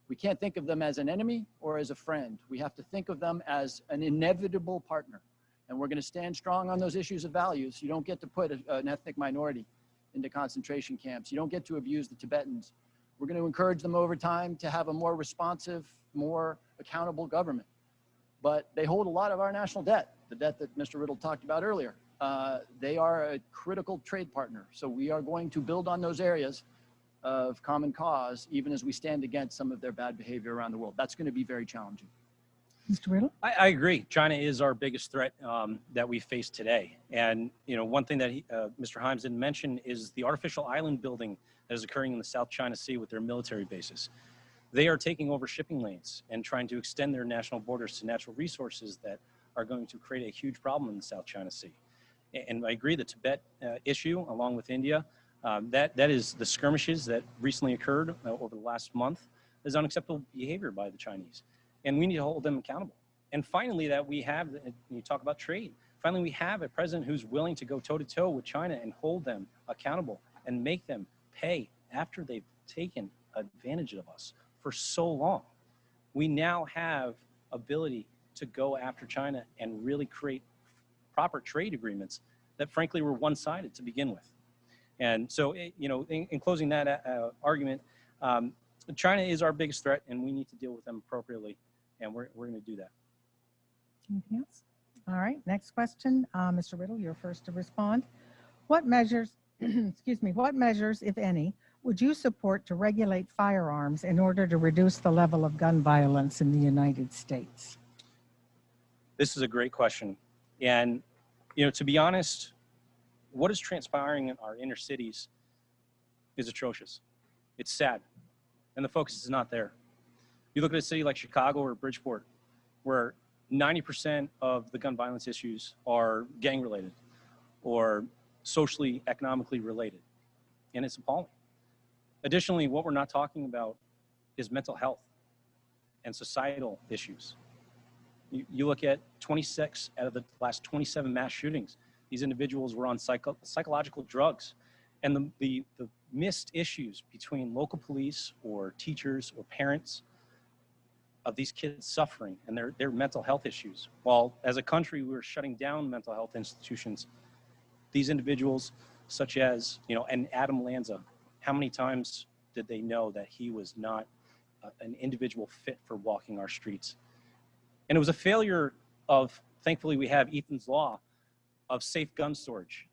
We can't think of them as an enemy or as a friend. We have to think of them as an inevitable partner. And we're going to stand strong on those issues of values. You don't get to put an ethnic minority into concentration camps. You don't get to abuse the Tibetans. We're going to encourage them over time to have a more responsive, more accountable government. But they hold a lot of our national debt, the debt that Mr. Riddle talked about earlier. They are a critical trade partner. So we are going to build on those areas of common cause, even as we stand against some of their bad behavior around the world. That's going to be very challenging. Mr. Riddle? I agree. China is our biggest threat that we face today. And, one thing that Mr. Himes didn't mention is the artificial island building that is occurring in the South China Sea with their military bases. They are taking over shipping lanes and trying to extend their national borders to natural resources that are going to create a huge problem in the South China Sea. And I agree, the Tibet issue, along with India, that is the skirmishes that recently occurred over the last month, is unacceptable behavior by the Chinese. And we need to hold them accountable. And finally, that we have, you talk about trade, finally we have a president who's willing to go toe-to-toe with China and hold them accountable and make them pay after they've taken advantage of us for so long. We now have ability to go after China and really create proper trade agreements that frankly were one-sided to begin with. And so, in closing that argument, China is our biggest threat and we need to deal with them appropriately. And we're going to do that. Anything else? All right, next question. Mr. Riddle, you're first to respond. What measures, excuse me, what measures, if any, would you support to regulate firearms in order to reduce the level of gun violence in the United States? This is a great question. And, to be honest, what is transpiring in our inner cities is atrocious. It's sad. And the focus is not there. You look at a city like Chicago or Bridgeport, where 90% of the gun violence issues are gang related or socially, economically related. And it's appalling. Additionally, what we're not talking about is mental health and societal issues. You look at 26 out of the last 27 mass shootings. These individuals were on psychological drugs. And the missed issues between local police or teachers or parents of these kids suffering and their mental health issues. While as a country, we're shutting down mental health institutions, these individuals such as, and Adam Lanza, how many times did they know that he was not an individual fit for walking our streets? And it was a failure of, thankfully we have Ethan's Law of safe gun storage.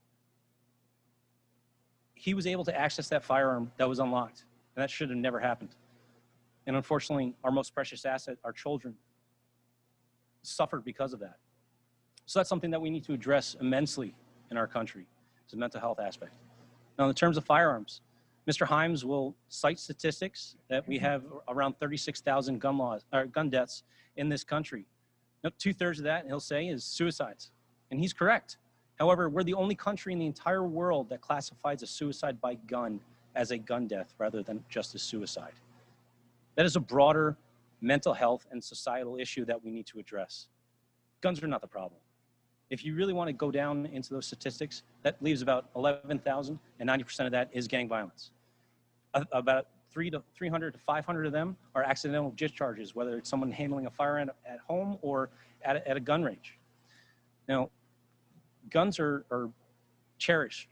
He was able to access that firearm that was unlocked, and that should have never happened. And unfortunately, our most precious asset, our children, suffered because of that. So that's something that we need to address immensely in our country, is the mental health aspect. Now, in terms of firearms, Mr. Himes will cite statistics that we have around 36,000 gun deaths in this country. Now, 2/3 of that, he'll say, is suicides. And he's correct. However, we're the only country in the entire world that classifies a suicide by gun as a gun death rather than just a suicide. That is a broader mental health and societal issue that we need to address. Guns are not the problem. If you really want to go down into those statistics, that leaves about 11,000, and 90% of that is gang violence. About 300 to 500 of them are accidental discharges, whether it's someone handling a firearm at home or at a gun range. Now, guns are cherished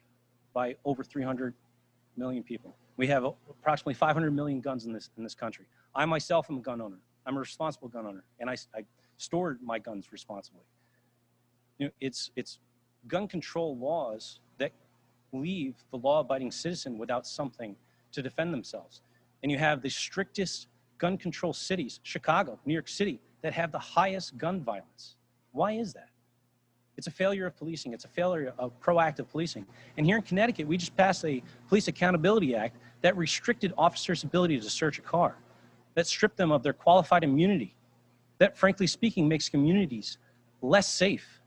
by over 300 million people. We have approximately 500 million guns in this country. I myself am a gun owner. I'm a responsible gun owner, and I store my guns responsibly. You know, it's gun control laws that leave the law-abiding citizen without something to defend themselves. And you have the strictest gun control cities, Chicago, New York City, that have the highest gun violence. Why is that? It's a failure of policing. It's a failure of proactive policing. And here in Connecticut, we just passed a Police Accountability Act that restricted officers' ability to search a car, that stripped them of their qualified immunity, that frankly speaking makes communities less safe.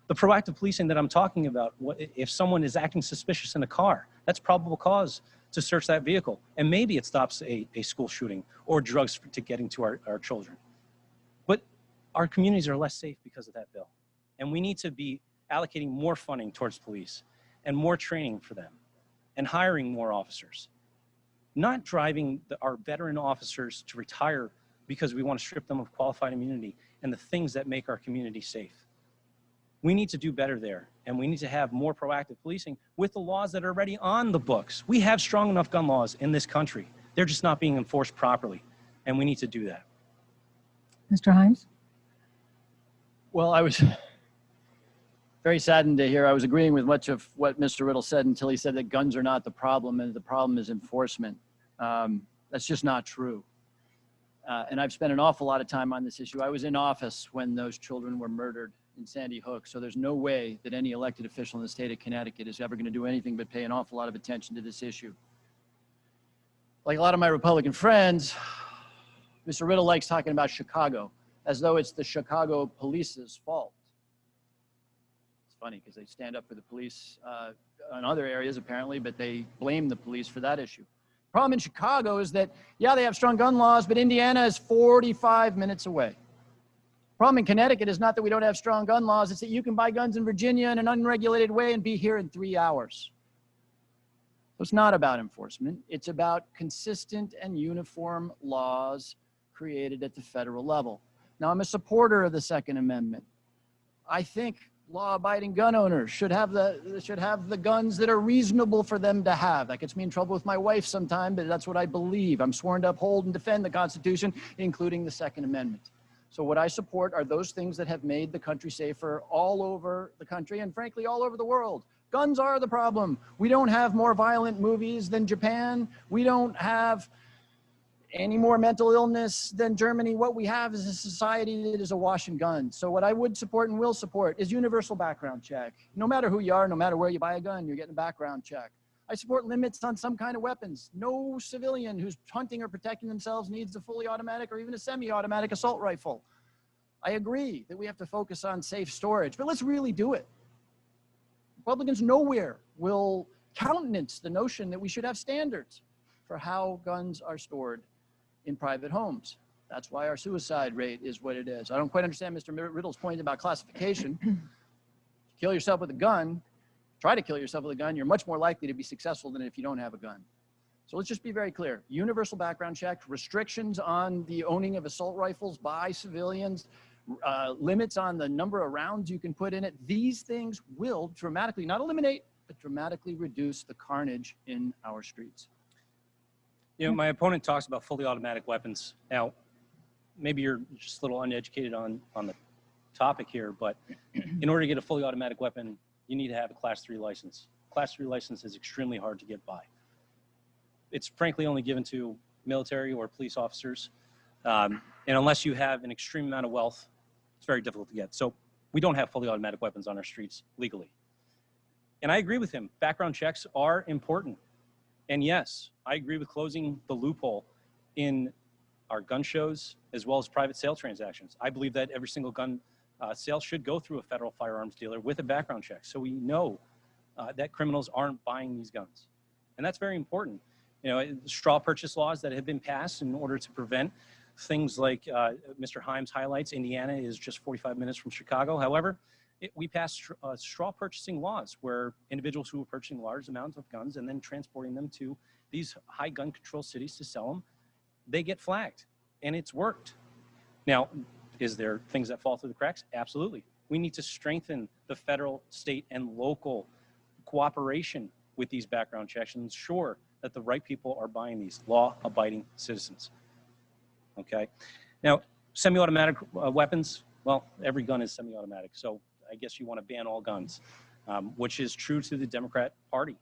The proactive policing that I'm talking about, if someone is acting suspicious in a car, that's probable cause to search that vehicle. And maybe it stops a school shooting or drugs to getting to our children. But our communities are less safe because of that bill. And we need to be allocating more funding towards police and more training for them and hiring more officers. Not driving our veteran officers to retire because we want to strip them of qualified immunity and the things that make our community safe. We need to do better there, and we need to have more proactive policing with the laws that are already on the books. We have strong enough gun laws in this country. They're just not being enforced properly, and we need to do that. Mr. Himes? Well, I was very saddened to hear. I was agreeing with much of what Mr. Riddle said until he said that guns are not the problem and the problem is enforcement. That's just not true. And I've spent an awful lot of time on this issue. I was in office when those children were murdered in Sandy Hook, so there's no way that any elected official in the state of Connecticut is ever going to do anything but pay an awful lot of attention to this issue. Like a lot of my Republican friends, Mr. Riddle likes talking about Chicago as though it's the Chicago police's fault. It's funny because they stand up for the police in other areas apparently, but they blame the police for that issue. Problem in Chicago is that, yeah, they have strong gun laws, but Indiana is 45 minutes away. Problem in Connecticut is not that we don't have strong gun laws, it's that you can buy guns in Virginia in an unregulated way and be here in 3 hours. So it's not about enforcement. It's about consistent and uniform laws created at the federal level. Now, I'm a supporter of the Second Amendment. I think law-abiding gun owners should have the guns that are reasonable for them to have. That gets me in trouble with my wife sometime, but that's what I believe. I'm sworn to uphold and defend the Constitution, including the Second Amendment. So what I support are those things that have made the country safer all over the country and frankly all over the world. Guns are the problem. We don't have more violent movies than Japan. We don't have any more mental illness than Germany. What we have is a society that is awash in guns. So what I would support and will support is universal background check. No matter who you are, no matter where you buy a gun, you're getting a background check. I support limits on some kind of weapons. No civilian who's hunting or protecting themselves needs a fully automatic or even a semi-automatic assault rifle. I agree that we have to focus on safe storage, but let's really do it. Republicans nowhere will countenance the notion that we should have standards for how guns are stored in private homes. That's why our suicide rate is what it is. I don't quite understand Mr. Riddle's point about classification. Kill yourself with a gun, try to kill yourself with a gun, you're much more likely to be successful than if you don't have a gun. So let's just be very clear. Universal background check, restrictions on the owning of assault rifles by civilians, limits on the number of rounds you can put in it. These things will dramatically, not eliminate, but dramatically reduce the carnage in our streets. You know, my opponent talks about fully automatic weapons. Now, maybe you're just a little uneducated on the topic here, but in order to get a fully automatic weapon, you need to have a Class 3 license. Class 3 license is extremely hard to get by. It's frankly only given to military or police officers. And unless you have an extreme amount of wealth, it's very difficult to get. So we don't have fully automatic weapons on our streets legally. And I agree with him. Background checks are important. And yes, I agree with closing the loophole in our gun shows as well as private sale transactions. I believe that every single gun sale should go through a federal firearms dealer with a background check, so we know that criminals aren't buying these guns. And that's very important. You know, straw purchase laws that have been passed in order to prevent things like Mr. Himes highlights. Indiana is just 45 minutes from Chicago. However, we passed straw purchasing laws where individuals who were purchasing large amounts of guns and then transporting them to these high gun control cities to sell them, they get flagged, and it's worked. Now, is there things that fall through the cracks? Absolutely. We need to strengthen the federal, state, and local cooperation with these background checks and ensure that the right people are buying these law-abiding citizens. Okay. Now, semi-automatic weapons, well, every gun is semi-automatic, so I guess you want to ban all guns, which is true to the Democrat Party.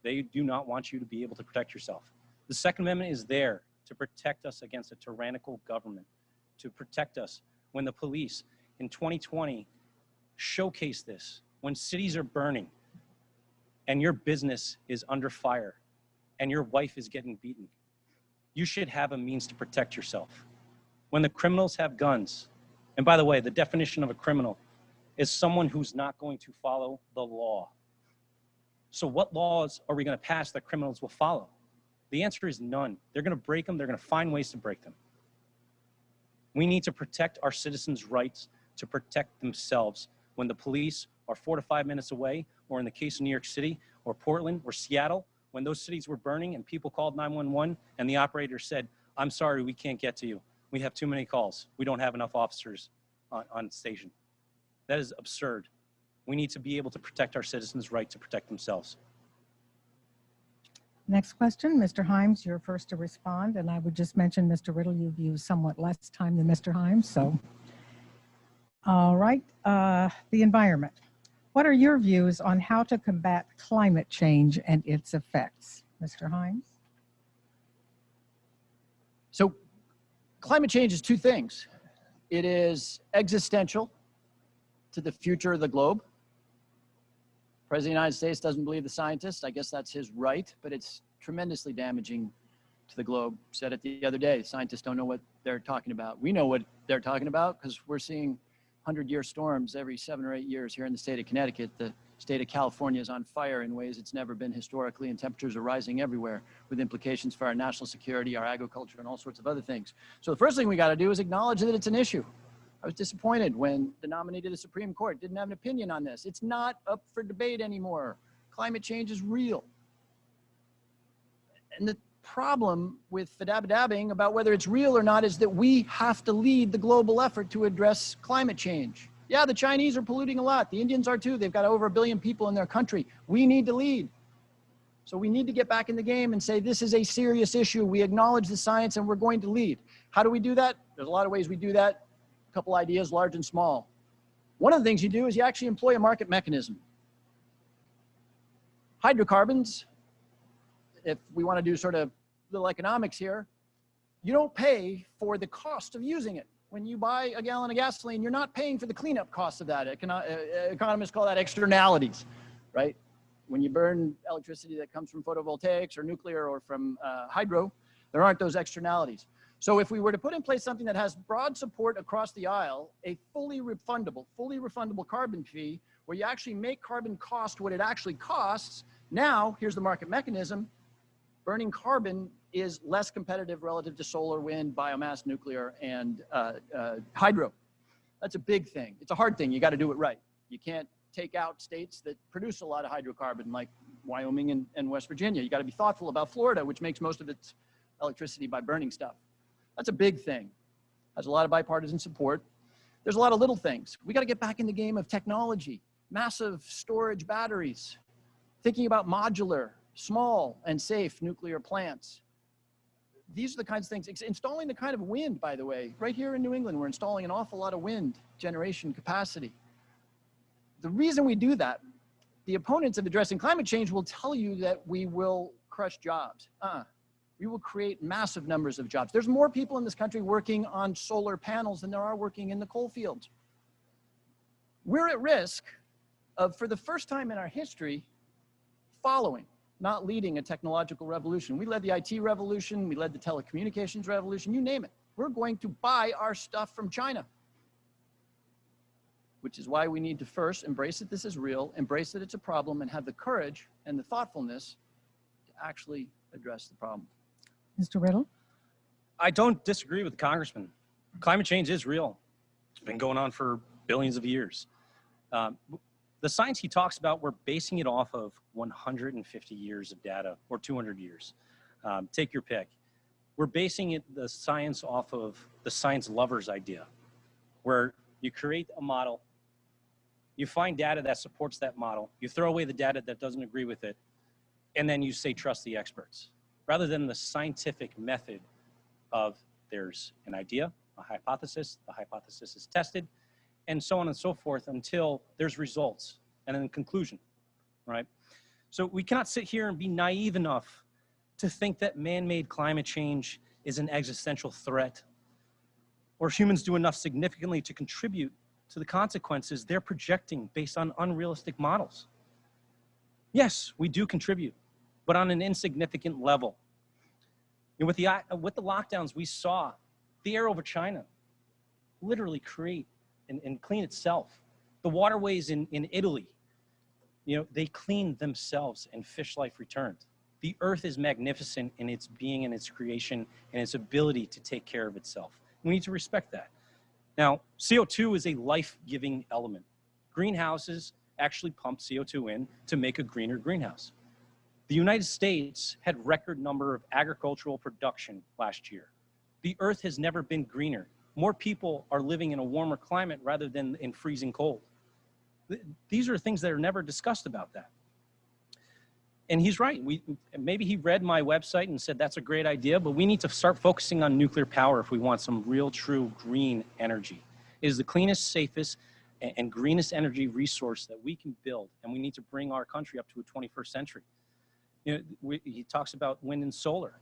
They do not want you to be able to protect yourself. The Second Amendment is there to protect us against a tyrannical government, to protect us when the police in 2020 showcase this, when cities are burning and your business is under fire and your wife is getting beaten. You should have a means to protect yourself. When the criminals have guns, and by the way, the definition of a criminal is someone who's not going to follow the law. So what laws are we going to pass that criminals will follow? The answer is none. They're going to break them. They're going to find ways to break them. We need to protect our citizens' rights to protect themselves when the police are 4 to 5 minutes away, or in the case of New York City or Portland or Seattle, when those cities were burning and people called 911 and the operator said, "I'm sorry, we can't get to you. We have too many calls. We don't have enough officers on station." That is absurd. We need to be able to protect our citizens' right to protect themselves. Next question, Mr. Himes, you're first to respond. And I would just mention, Mr. Riddle, you've used somewhat less time than Mr. Himes. So, all right, the environment. What are your views on how to combat climate change and its effects? Mr. Himes? So climate change is two things. It is existential to the future of the globe. President of the United States doesn't believe the scientists. I guess that's his right, but it's tremendously damaging to the globe. Said it the other day, scientists don't know what they're talking about. We know what they're talking about because we're seeing 100-year storms every 7 or 8 years here in the state of Connecticut. The state of California is on fire in ways it's never been historically, and temperatures are rising everywhere with implications for our national security, our agriculture, and all sorts of other things. So the first thing we got to do is acknowledge that it's an issue. I was disappointed when the nominee to the Supreme Court didn't have an opinion on this. It's not up for debate anymore. Climate change is real. And the problem with fidabadabbing about whether it's real or not is that we have to lead the global effort to address climate change. Yeah, the Chinese are polluting a lot. The Indians are too. They've got over 1 billion people in their country. We need to lead. So we need to get back in the game and say, this is a serious issue. We acknowledge the science and we're going to lead. How do we do that? There's a lot of ways we do that. A couple ideas, large and small. One of the things you do is you actually employ a market mechanism. Hydrocarbons, if we want to do sort of little economics here, you don't pay for the cost of using it. When you buy a gallon of gasoline, you're not paying for the cleanup costs of that. Economists call that externalities, right? When you burn electricity that comes from photovoltaics or nuclear or from hydro, there aren't those externalities. So if we were to put in place something that has broad support across the aisle, a fully refundable carbon fee, where you actually make carbon cost what it actually costs, now, here's the market mechanism, burning carbon is less competitive relative to solar, wind, biomass, nuclear, and hydro. That's a big thing. It's a hard thing. You got to do it right. You can't take out states that produce a lot of hydrocarbon like Wyoming and West Virginia. You got to be thoughtful about Florida, which makes most of its electricity by burning stuff. That's a big thing. Has a lot of bipartisan support. There's a lot of little things. We got to get back in the game of technology, massive storage batteries, thinking about modular, small and safe nuclear plants. These are the kinds of things, installing the kind of wind, by the way, right here in New England, we're installing an awful lot of wind generation capacity. The reason we do that, the opponents of addressing climate change will tell you that we will crush jobs. We will create massive numbers of jobs. There's more people in this country working on solar panels than there are working in the coal fields. We're at risk of, for the first time in our history, following, not leading a technological revolution. We led the IT revolution, we led the telecommunications revolution, you name it. We're going to buy our stuff from China, which is why we need to first embrace that this is real, embrace that it's a problem, and have the courage and the thoughtfulness to actually address the problem. Mr. Riddle? I don't disagree with the congressman. Climate change is real. It's been going on for billions of years. The science he talks about, we're basing it off of 150 years of data or 200 years. Take your pick. We're basing the science off of the science lover's idea, where you create a model, you find data that supports that model, you throw away the data that doesn't agree with it, and then you say trust the experts, rather than the scientific method of there's an idea, a hypothesis, the hypothesis is tested, and so on and so forth until there's results and then conclusion, right? So we cannot sit here and be naive enough to think that man-made climate change is an existential threat, or humans do enough significantly to contribute to the consequences they're projecting based on unrealistic models. Yes, we do contribute, but on an insignificant level. And with the lockdowns, we saw the air over China literally create and clean itself. The waterways in Italy, they cleaned themselves and fish life returned. The earth is magnificent in its being and its creation and its ability to take care of itself. We need to respect that. Now, CO2 is a life-giving element. Greenhouses actually pump CO2 in to make a greener greenhouse. The United States had record number of agricultural production last year. The earth has never been greener. More people are living in a warmer climate rather than in freezing cold. These are things that are never discussed about that. And he's right. Maybe he read my website and said, that's a great idea, but we need to start focusing on nuclear power if we want some real, true green energy. It is the cleanest, safest, and greenest energy resource that we can build, and we need to bring our country up to a 21st century. He talks about wind and solar.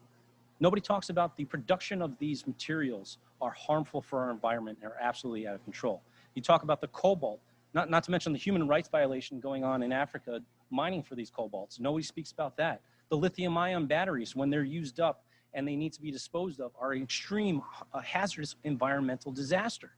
Nobody talks about the production of these materials are harmful for our environment and are absolutely out of control. You talk about the cobalt, not to mention the human rights violation going on in Africa, mining for these cobalts. Nobody speaks about that. The lithium-ion batteries, when they're used up and they need to be disposed of, are an extreme hazardous environmental disaster.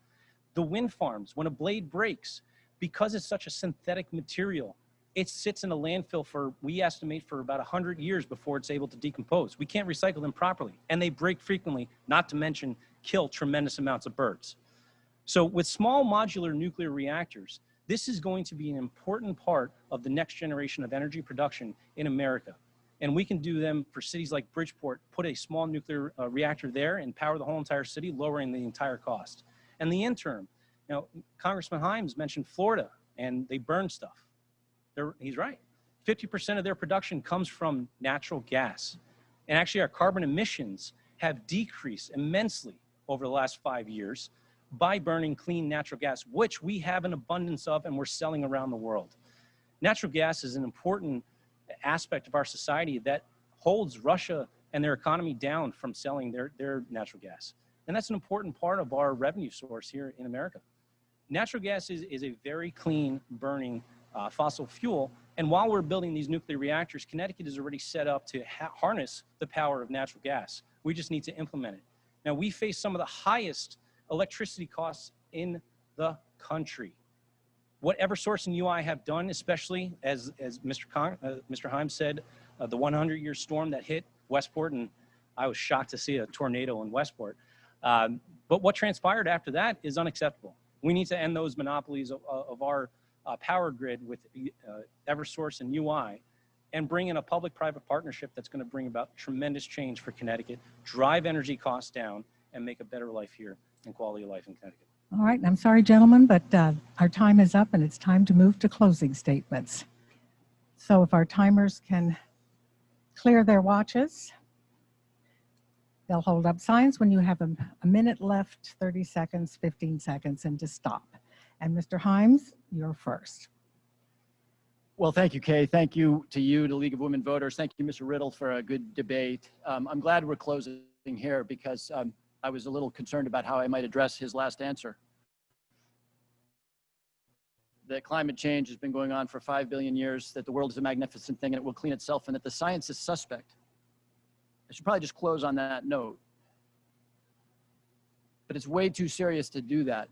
The wind farms, when a blade breaks, because it's such a synthetic material, it sits in a landfill for, we estimate, for about 100 years before it's able to decompose. We can't recycle them properly, and they break frequently, not to mention kill tremendous amounts of birds. So with small modular nuclear reactors, this is going to be an important part of the next generation of energy production in America. And we can do them for cities like Bridgeport, put a small nuclear reactor there and power the whole entire city, lowering the entire cost. And the interim, Congressman Himes mentioned Florida, and they burn stuff. He's right. 50% of their production comes from natural gas. And actually our carbon emissions have decreased immensely over the last 5 years by burning clean natural gas, which we have an abundance of and we're selling around the world. Natural gas is an important aspect of our society that holds Russia and their economy down from selling their natural gas. And that's an important part of our revenue source here in America. Natural gas is a very clean burning fossil fuel. And while we're building these nuclear reactors, Connecticut is already set up to harness the power of natural gas. We just need to implement it. Now, we face some of the highest electricity costs in the country. What Eversource and UI have done, especially as Mr. Himes said, the 100-year storm that hit Westport, and I was shocked to see a tornado in Westport. But what transpired after that is unacceptable. We need to end those monopolies of our power grid with Eversource and UI and bring in a public-private partnership that's going to bring about tremendous change for Connecticut, drive energy costs down, and make a better life here and quality of life in Connecticut. All right, I'm sorry, gentlemen, but our time is up and it's time to move to closing statements. So if our timers can clear their watches, they'll hold up signs when you have a minute left, 30 seconds, 15 seconds, and to stop. And Mr. Himes, you're first. Well, thank you, Kay. Thank you to you, the League of Women Voters. Thank you, Mr. Riddle, for a good debate. I'm glad we're closing here because I was a little concerned about how I might address his last answer. That climate change has been going on for 5 billion years, that the world is a magnificent thing and it will clean itself, and that the science is suspect. I should probably just close on that note. But it's way too serious to do that.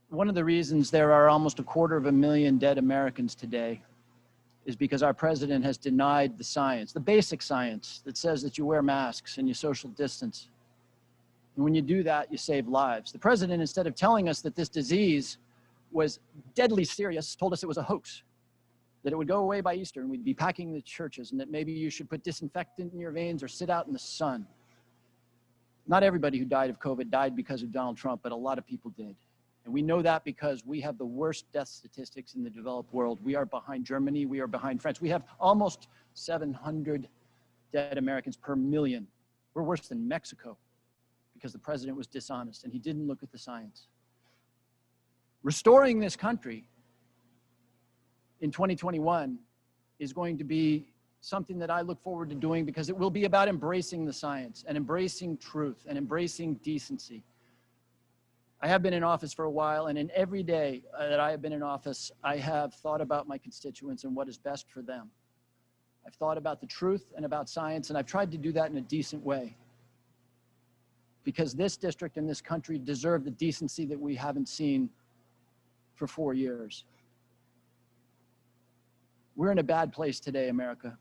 One of the reasons there are almost 250,000 dead Americans today is because our president has denied the science, the basic science that says that you wear masks and you social distance. And when you do that, you save lives. The president, instead of telling us that this disease was deadly serious, told us it was a hoax, that it would go away by Easter and we'd be packing the churches, and that maybe you should put disinfectant in your veins or sit out in the sun. Not everybody who died of COVID died because of Donald Trump, but a lot of people did. And we know that because we have the worst death statistics in the developed world. We are behind Germany. We are behind France. We have almost 700 dead Americans per million. We're worse than Mexico because the president was dishonest and he didn't look at the science. Restoring this country in 2021 is going to be something that I look forward to doing because it will be about embracing the science and embracing truth and embracing decency. I have been in office for a while, and in every day that I have been in office, I have thought about my constituents and what is best for them. I've thought about the truth and about science, and I've tried to do that in a decent way. Because this district and this country deserve the decency that we haven't seen for 4 years. We're in a bad place today, America.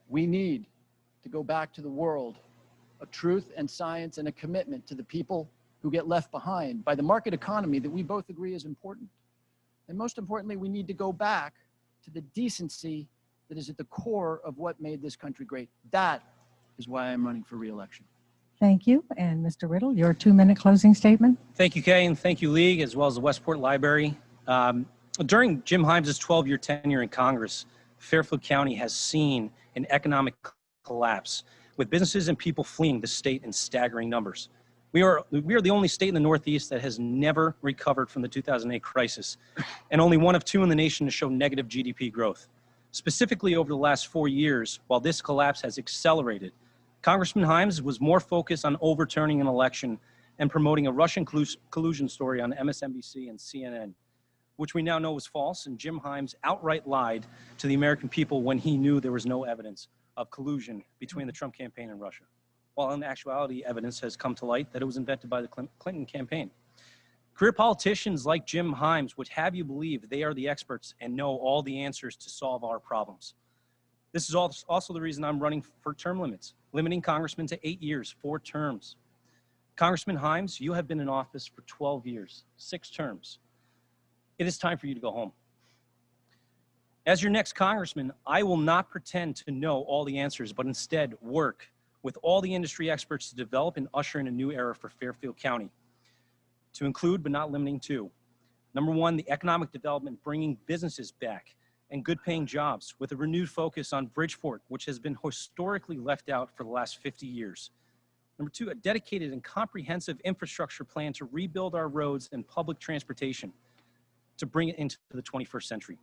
We need to go back to the world of truth and science and a commitment to the people who get left behind by the market economy that we both agree is important. And most importantly, we need to go back to the decency that is at the core of what made this country great. That is why I'm running for re-election. Thank you. And Mr. Riddle, your 2-minute closing statement. Thank you, Kay, and thank you, League, as well as the Westport Library. During Jim Himes' 12-year tenure in Congress, Fairfield County has seen an economic collapse, with businesses and people fleeing the state in staggering numbers. We are the only state in the Northeast that has never recovered from the 2008 crisis, and only one of 2 in the nation to show negative GDP growth. Specifically over the last 4 years, while this collapse has accelerated, Congressman Himes was more focused on overturning an election and promoting a Russian collusion story on MSNBC and CNN, which we now know was false, and Jim Himes outright lied to the American people when he knew there was no evidence of collusion between the Trump campaign and Russia, while in actuality, evidence has come to light that it was invented by the Clinton campaign. Career politicians like Jim Himes would have you believe they are the experts and know all the answers to solve our problems. This is also the reason I'm running for term limits, limiting congressmen to 8 years, 4 terms. Congressman Himes, you have been in office for 12 years, 6 terms. It is time for you to go home. As your next congressman, I will not pretend to know all the answers, but instead work with all the industry experts to develop and usher in a new era for Fairfield County, to include but not limiting to: number 1, the economic development, bringing businesses back and good paying jobs with a renewed focus on Bridgeport, which has been historically left out for the last 50 years. Number 2, a dedicated and comprehensive infrastructure plan to rebuild our roads and public transportation to bring it into the 21st century.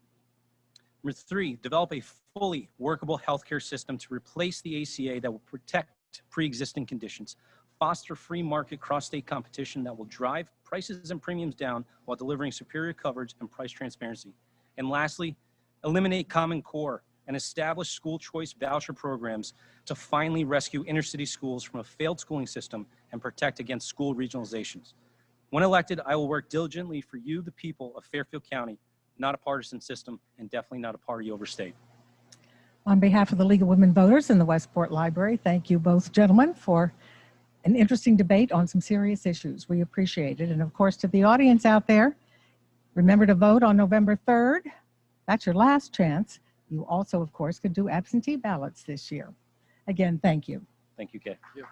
Number 3, develop a fully workable healthcare system to replace the ACA that will protect pre-existing conditions, foster free market cross-state competition that will drive prices and premiums down while delivering superior coverage and price transparency. And lastly, eliminate Common Core and establish school choice voucher programs to finally rescue inner city schools from a failed schooling system and protect against school regionalizations. When elected, I will work diligently for you, the people of Fairfield County, not a partisan system, and definitely not a party overstate. On behalf of the League of Women Voters and the Westport Library, thank you both gentlemen for an interesting debate on some serious issues. We appreciate it. And of course, to the audience out there, remember to vote on November 3rd. That's your last chance. You also, of course, could do absentee ballots this year. Again, thank you. Thank you, Kay. Thank you.